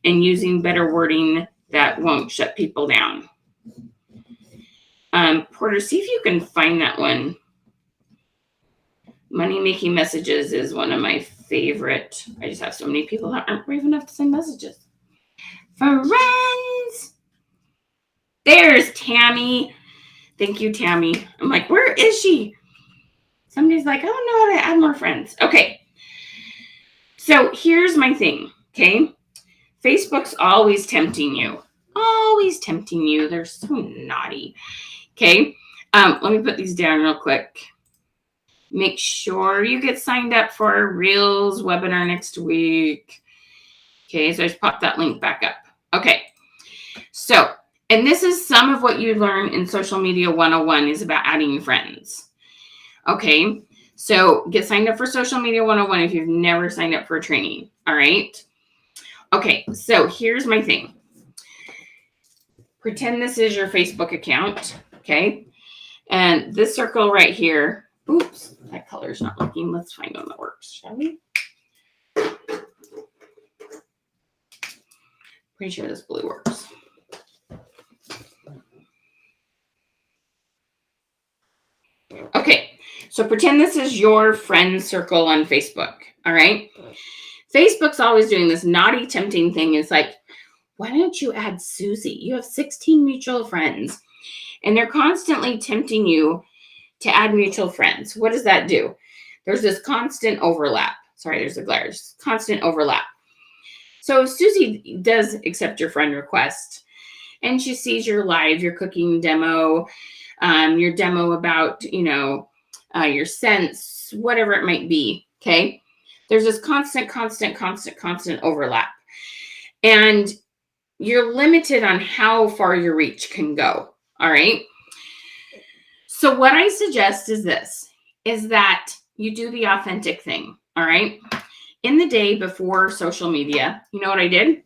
and using better wording that won't shut people down. Porter, see if you can find that one. Money Making Messages is one of my favorite. I just have so many people that aren't brave enough to send messages. Friends. There's Tammy. Thank you, Tammy. I'm like, where is she? Somebody's like, I don't know how to add more friends. Okay. So here's my thing. Okay. Facebook's always tempting you. Always tempting you. They're so naughty. Okay. Let me put these down real quick. Make sure you get signed up for our Reels webinar next week. Okay, so I just popped that link back up. Okay, so, and this is some of what you learn in Social Media 101 is about adding friends. Okay, so get signed up for Social Media 101 if you've never signed up for a training. All right. Okay, so here's my thing. Pretend this is your Facebook account. Okay, and this circle right here. Oops, that color's not working. Let's find one that works, shall we? Pretty sure this blue works. Okay, so pretend this is your friend circle on Facebook, all right? Facebook's always doing this naughty, tempting thing. It's like, why don't you add Susie? You have 16 mutual friends. And they're constantly tempting you to add mutual friends. What does that do? There's this constant overlap. Sorry, there's a glare. There's constant overlap. So Susie does accept your friend request, and she sees your live, your cooking demo, your demo about, your scents, whatever it might be. Okay. There's this constant overlap. And you're limited on how far your reach can go. All right. So what I suggest is this, is that you do the authentic thing. All right. In the day before social media, you know what I did?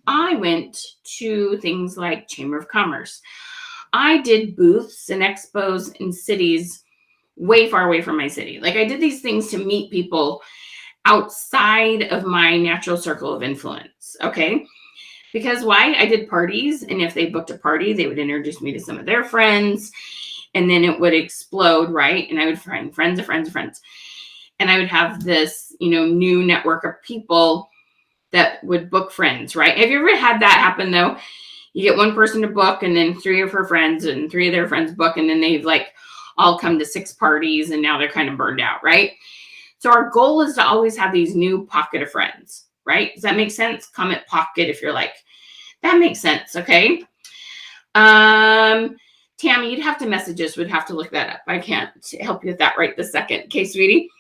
I went to things like Chamber of Commerce. I did booths and expos in cities way far away from my city. Like, I did these things to meet people outside of my natural circle of influence. Okay. Because why? I did parties, and if they booked a party, they would introduce me to some of their friends, and then it would explode, right? And I would find friends of friends of friends. And I would have this, new network of people that would book friends, right? Have you ever had that happen, though? You get one person to book, and then 3 of her friends and 3 of their friends book, and then they've all come to 6 parties, and now they're kind of burned out, right? So our goal is to always have these new pocket of friends, right? Does that make sense? Comment pocket if you're like, that makes sense, okay? Tammy, you'd have to message us. We'd have to look that up. I can't help you with that right this second. Okay, sweetie?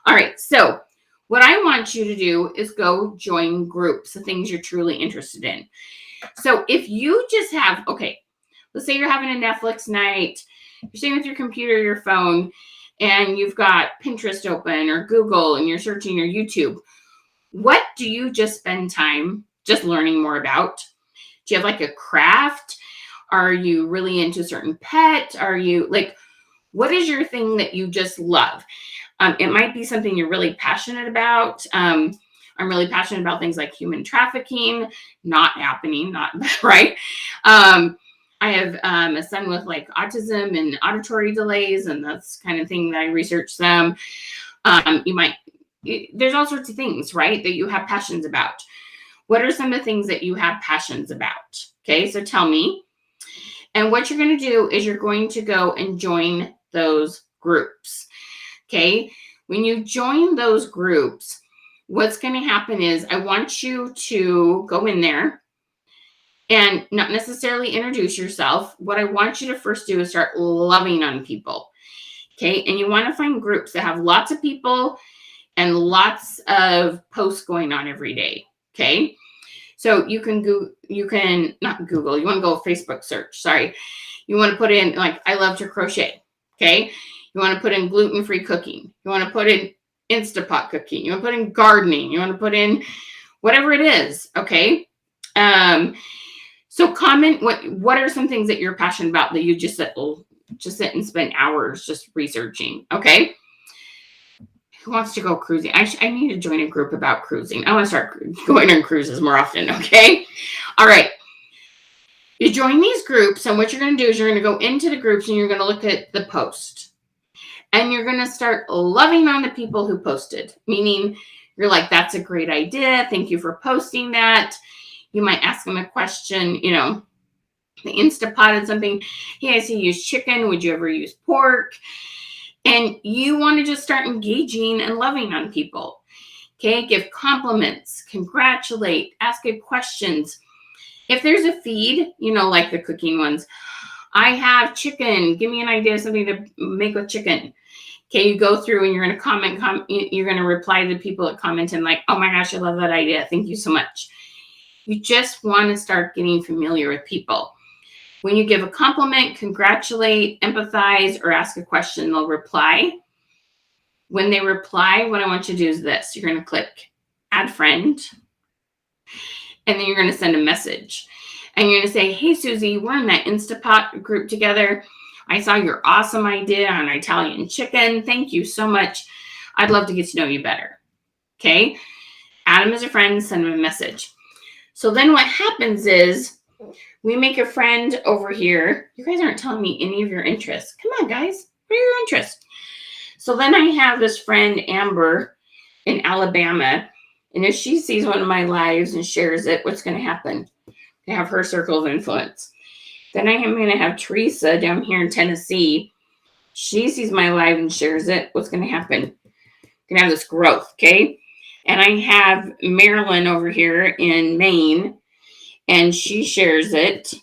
All right, so what I want you to do is go join groups, the things you're truly interested in. So if you just have, okay, let's say you're having a Netflix night, you're sitting with your computer, your phone, and you've got Pinterest open or Google, and you're searching your YouTube. What do you just spend time just learning more about? Do you have a craft? Are you really into a certain pet? Are you what is your thing that you just love? It might be something you're really passionate about. I'm really passionate about things like human trafficking, not happening, not right. I have a son with autism and auditory delays, and that's kind of thing that I research them. There's all sorts of things, right, that you have passions about. What are some of the things that you have passions about? Okay, so tell me. And what you're going to do is you're going to go and join those groups. Okay, when you join those groups, what's going to happen is I want you to go in there and not necessarily introduce yourself. What I want you to first do is start loving on people. Okay, and you want to find groups that have lots of people and lots of posts going on every day. Okay, so you can not Google, you want to go Facebook search. Sorry, you want to put in I love to crochet. Okay, you want to put in gluten-free cooking. You want to put in Instapot cooking. You want to put in gardening. You want to put in whatever it is. Okay, so comment what are some things that you're passionate about that you just sit and spend hours just researching. Okay. Who wants to go cruising? I need to join a group about cruising. I want to start going on cruises more often. Okay. All right. You join these groups, and what you're going to do is you're going to go into the groups, and you're going to look at the post, and you're going to start loving on the people who posted, meaning you're like, that's a great idea. Thank you for posting that. You might ask them a question, the Instapot and something. Hey, I see you use chicken. Would you ever use pork? And you want to just start engaging and loving on people. Okay, give compliments, congratulate, ask good questions. If there's a feed, like the cooking ones, I have chicken. Give me an idea of something to make with chicken. Okay, you go through and you're going to comment. You're going to reply to people that comment and oh my gosh, I love that idea. Thank you so much. You just want to start getting familiar with people. When you give a compliment, congratulate, empathize, or ask a question, they'll reply. When they reply, what I want you to do is this. You're going to click add friend, and then you're going to send a message. And you're going to say, hey, Susie, we're in that Instapot group together. I saw your awesome idea on Italian chicken. Thank you so much. I'd love to get to know you better. Okay? Add them as a friend, send them a message. So then what happens is we make a friend over here. You guys aren't telling me any of your interests. Come on, guys. What are your interests? So then I have this friend, Amber, in Alabama. And if she sees one of my lives and shares it, what's going to happen? I have her circle of influence. Then I'm going to have Teresa down here in Tennessee. She sees my live and shares it. What's going to happen? Going to have this growth, okay? And I have Marilyn over here in Maine, and she shares it,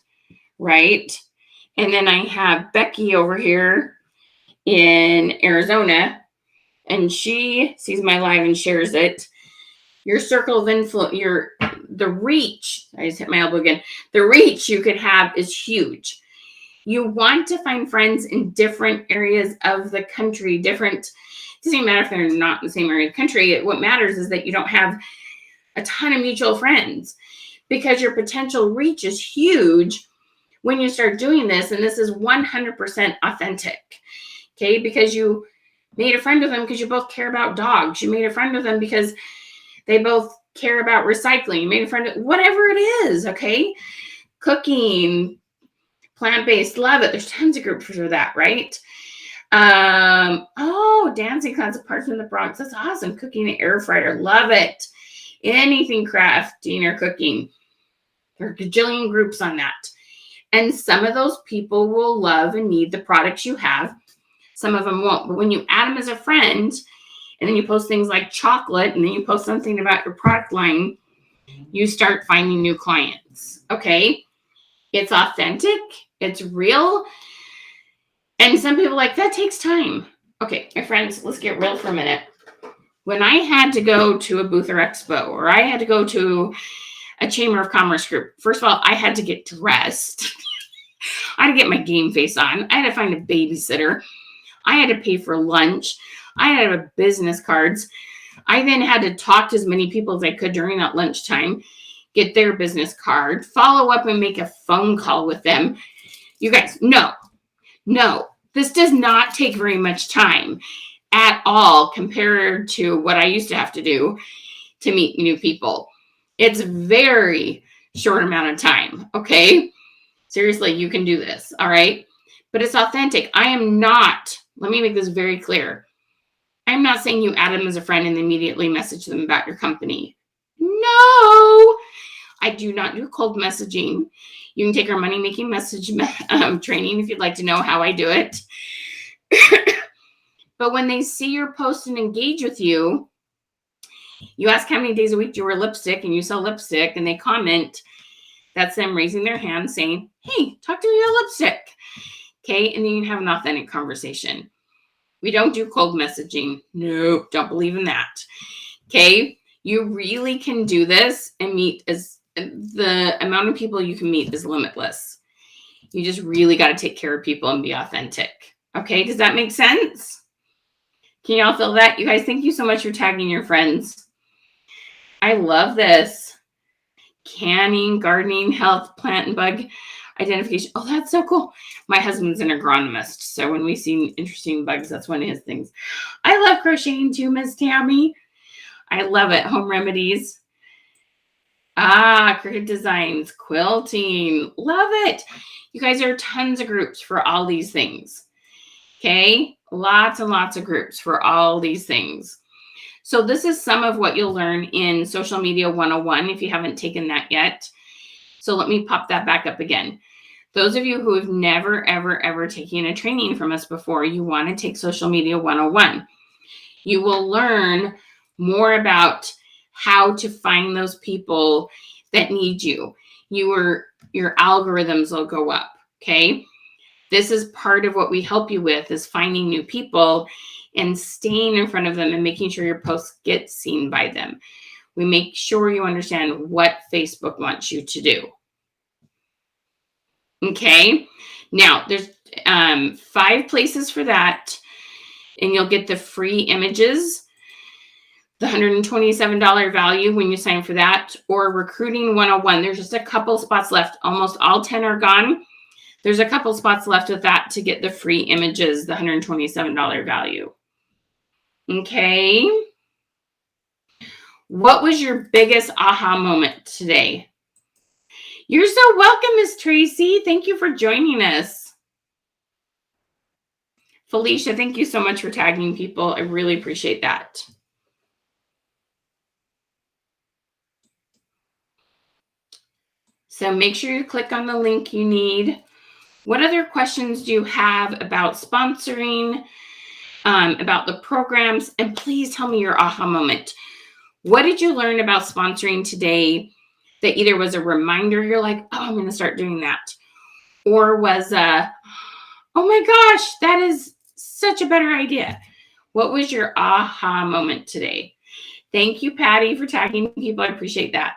right? And then I have Becky over here in Arizona, and she sees my live and shares it. Your circle of influence, the reach, I just hit my elbow again. The reach you could have is huge. You want to find friends in different areas of the country, it doesn't matter if they're not in the same area of the country. What matters is that you don't have a ton of mutual friends, because your potential reach is huge when you start doing this. And this is 100% authentic, okay? Because you made a friend with them because you both care about dogs. You made a friend with them because they both care about recycling. You made a friend with whatever it is, okay? Cooking, plant-based, love it. There's tons of groups for that, right? Dancing class apart from the Bronx. That's awesome. Cooking an air fryer. Love it. Anything crafting or cooking. There are a gajillion groups on that. And some of those people will love and need the products you have. Some of them won't. But when you add them as a friend, and then you post things like chocolate, and then you post something about your product line, you start finding new clients. Okay? It's authentic. It's real. And some people are like, that takes time. Okay, my friends, let's get real for a minute. When I had to go to a booth or expo, or I had to go to a Chamber of Commerce group, first of all, I had to get dressed. I had to get my game face on. I had to find a babysitter. I had to pay for lunch. I had to have business cards. I then had to talk to as many people as I could during that lunchtime, get their business card, follow up and make a phone call with them. You guys, no, this does not take very much time at all compared to what I used to have to do to meet new people. It's very short amount of time, okay? Seriously, you can do this, all right? But it's authentic. I am not, let me make this very clear. I'm not saying you add them as a friend and immediately message them about your company. No, I do not do cold messaging. You can take our money-making message training if you'd like to know how I do it. But when they see your post and engage with you, you ask how many days a week do you wear lipstick, and you sell lipstick, and they comment, that's them raising their hand saying, hey, talk to me about lipstick. Okay, and then you can have an authentic conversation. We don't do cold messaging. Nope, don't believe in that. Okay, you really can do this and meet the amount of people you can meet is limitless. You just really got to take care of people and be authentic. Okay, does that make sense? Can y'all feel that? You guys, thank you so much for tagging your friends. I love this. Canning, gardening, health, plant and bug identification. Oh, that's so cool. My husband's an agronomist, so when we see interesting bugs, that's one of his things. I love crocheting too, Miss Tammy. I love it. Home remedies. Cricket designs, quilting. Love it. You guys, there are tons of groups for all these things. Okay? Lots and lots of groups for all these things. So this is some of what you'll learn in Social Media 101 if you haven't taken that yet. So let me pop that back up again. Those of you who have never, ever, ever taken a training from us before, you want to take Social Media 101. You will learn more about how to find those people that need you. Your algorithms will go up, okay? This is part of what we help you with, is finding new people and staying in front of them and making sure your posts get seen by them. We make sure you understand what Facebook wants you to do. Okay, now there's 5 places for that, and you'll get the free images, the $127 value when you sign for that, or Recruiting 101. There's just a couple spots left. Almost all 10 are gone. There's a couple spots left with that to get the free images, the $127 value. Okay. What was your biggest aha moment today? You're so welcome, Miss Tracy. Thank you for joining us. Felicia, thank you so much for tagging people. I really appreciate that. So make sure you click on the link you need What other questions do you have about sponsoring, about the programs? And please tell me your aha moment. What did you learn about sponsoring today that either was a reminder, you're like, oh, I'm going to start doing that, or was oh my gosh, that is such a better idea? What was your aha moment today? Thank you, Patty, for tagging people. I appreciate that.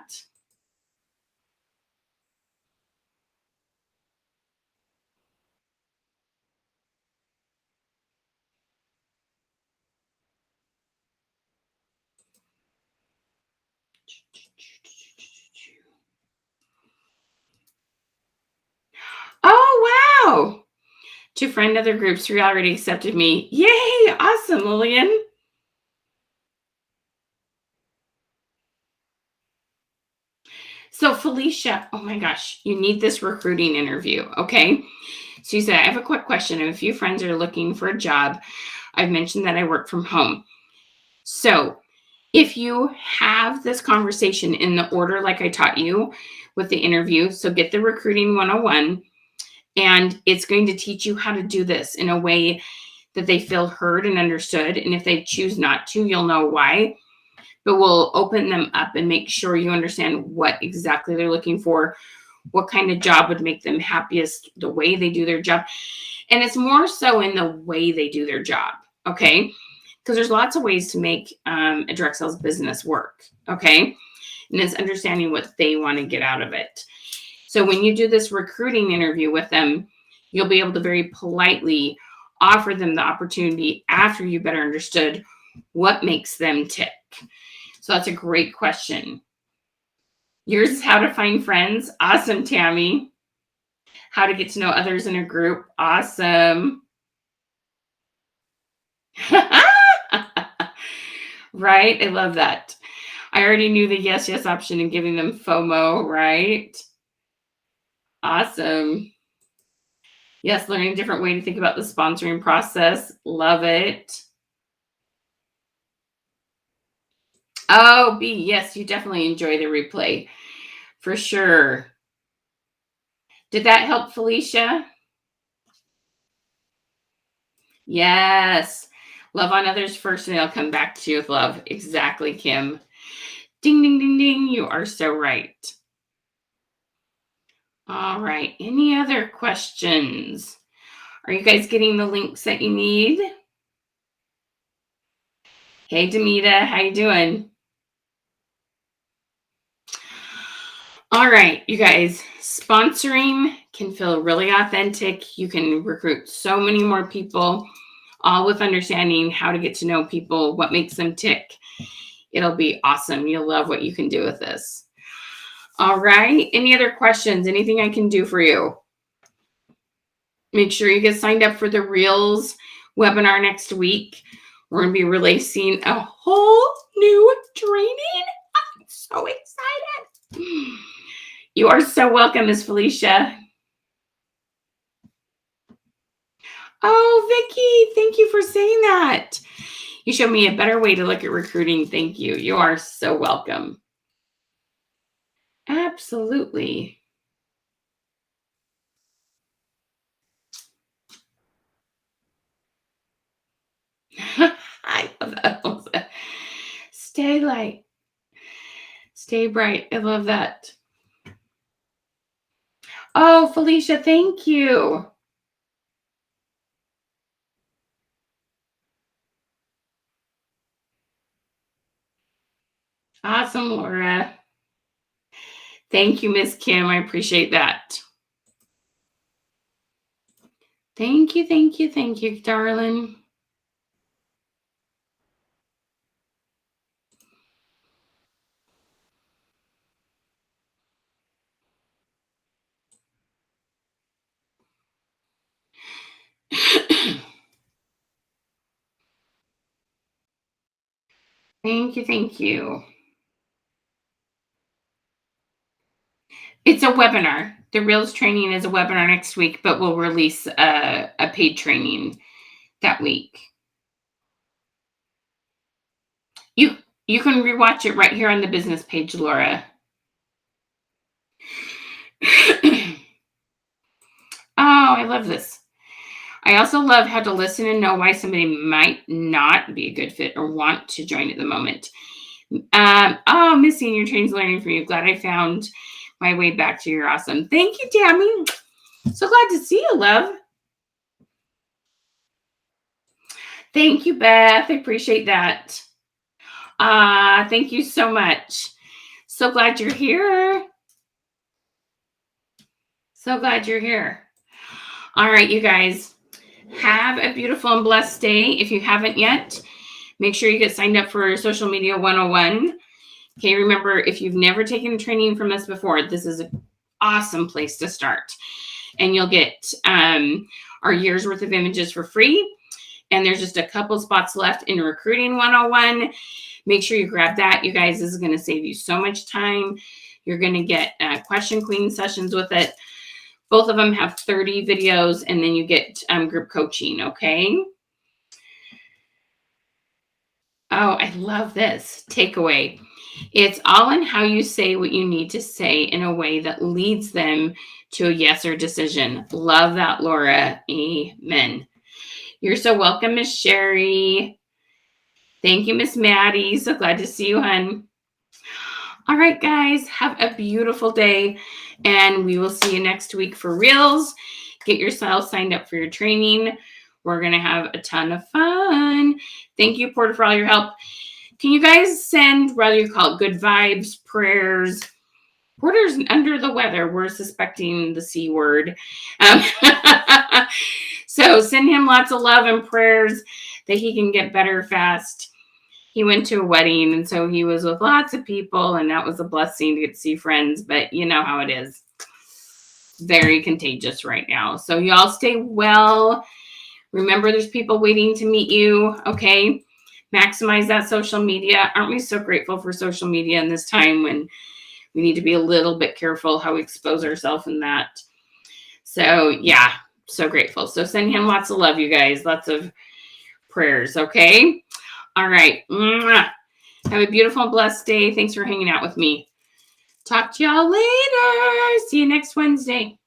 Oh, wow. To friend other groups, 3 already accepted me. Yay, awesome, Lillian. So, Felicia, oh my gosh, you need this recruiting interview, okay? So you said, I have a quick question. I have a few friends that are looking for a job. I've mentioned that I work from home. So if you have this conversation in the order like I taught you with the interview, so get the recruiting 101, and it's going to teach you how to do this in a way that they feel heard and understood. And if they choose not to, you'll know why. But we'll open them up and make sure you understand what exactly they're looking for, what kind of job would make them happiest, the way they do their job. And it's more so in the way they do their job, okay? Because there's lots of ways to make a direct sales business work, okay? And it's understanding what they want to get out of it. So when you do this recruiting interview with them, you'll be able to very politely offer them the opportunity after you better understood what makes them tick. So that's a great question. Yours is how to find friends. Awesome, Tammy. How to get to know others in a group. Awesome. Right? I love that. I already knew the yes, yes option and giving them FOMO, right? Awesome. Yes, learning a different way to think about the sponsoring process. Love it. Oh, B, yes, you definitely enjoy the replay for sure. Did that help, Felicia? Yes. Love on others first, and they'll come back to you with love. Exactly, Kim. Ding, ding, ding, ding. You are so right. All right. Any other questions? Are you guys getting the links that you need? Hey, Demita, how you doing? All right, you guys, sponsoring can feel really authentic. You can recruit so many more people, all with understanding how to get to know people, what makes them tick. It'll be awesome. You'll love what you can do with this. All right, any other questions? Anything I can do for you? Make sure you get signed up for the Reels webinar next week. We're going to be releasing a whole new training. I'm so excited. You are so welcome, Miss Felicia. Oh, Vicki, thank you for saying that. You showed me a better way to look at recruiting. Thank you. You are so welcome. Absolutely. I love that. Stay light. Stay bright. I love that. Oh, Felicia, thank you. Awesome, Laura. Thank you, Miss Kim. I appreciate that. Thank you, thank you, thank you, darling. Thank you, thank you. It's a webinar. The Reels training is a webinar next week, but we'll release a paid training that week. You can rewatch it right here on the business page, Laura. I love this. I also love how to listen and know why somebody might not be a good fit or want to join at the moment. Missing your trains learning from you. Glad I found my way back to you. You're awesome. Thank you, Tammy. So glad to see you, love. Thank you, Beth. I appreciate that. Thank you so much. So glad you're here. So glad you're here. All right, you guys. Have a beautiful and blessed day. If you haven't yet, make sure you get signed up for Social Media 101. Okay, remember, if you've never taken training from us before, this is an awesome place to start. And you'll get our year's worth of images for free. And there's just a couple spots left in Recruiting 101. Make sure you grab that. You guys, this is going to save you so much time. You're going to get question queen sessions with it. Both of them have 30 videos, and then you get group coaching, okay? Oh, I love this. Takeaway. It's all in how you say what you need to say in a way that leads them to a yes or decision. Love that, Laura. Amen. You're so welcome, Miss Sherry. Thank you, Miss Maddie. So glad to see you, hon. All right, guys, have a beautiful day, and we will see you next week for Reels. Get yourself signed up for your training. We're going to have a ton of fun. Thank you, Porter, for all your help. Can you guys send, whether you call it good vibes, prayers? Porter's under the weather. We're suspecting the C word. So send him lots of love and prayers that he can get better fast. He went to a wedding, and so he was with lots of people, and that was a blessing to get to see friends, but you know how it is. Very contagious right now. So y'all stay well. Remember, there's people waiting to meet you, okay? Maximize that social media. Aren't we so grateful for social media in this time when we need to be a little bit careful how we expose ourselves in that? So, yeah, so grateful. So send him lots of love, you guys. Lots of prayers, okay? All right. Mwah. Have a beautiful and blessed day. Thanks for hanging out with me. Talk to y'all later. See you next Wednesday.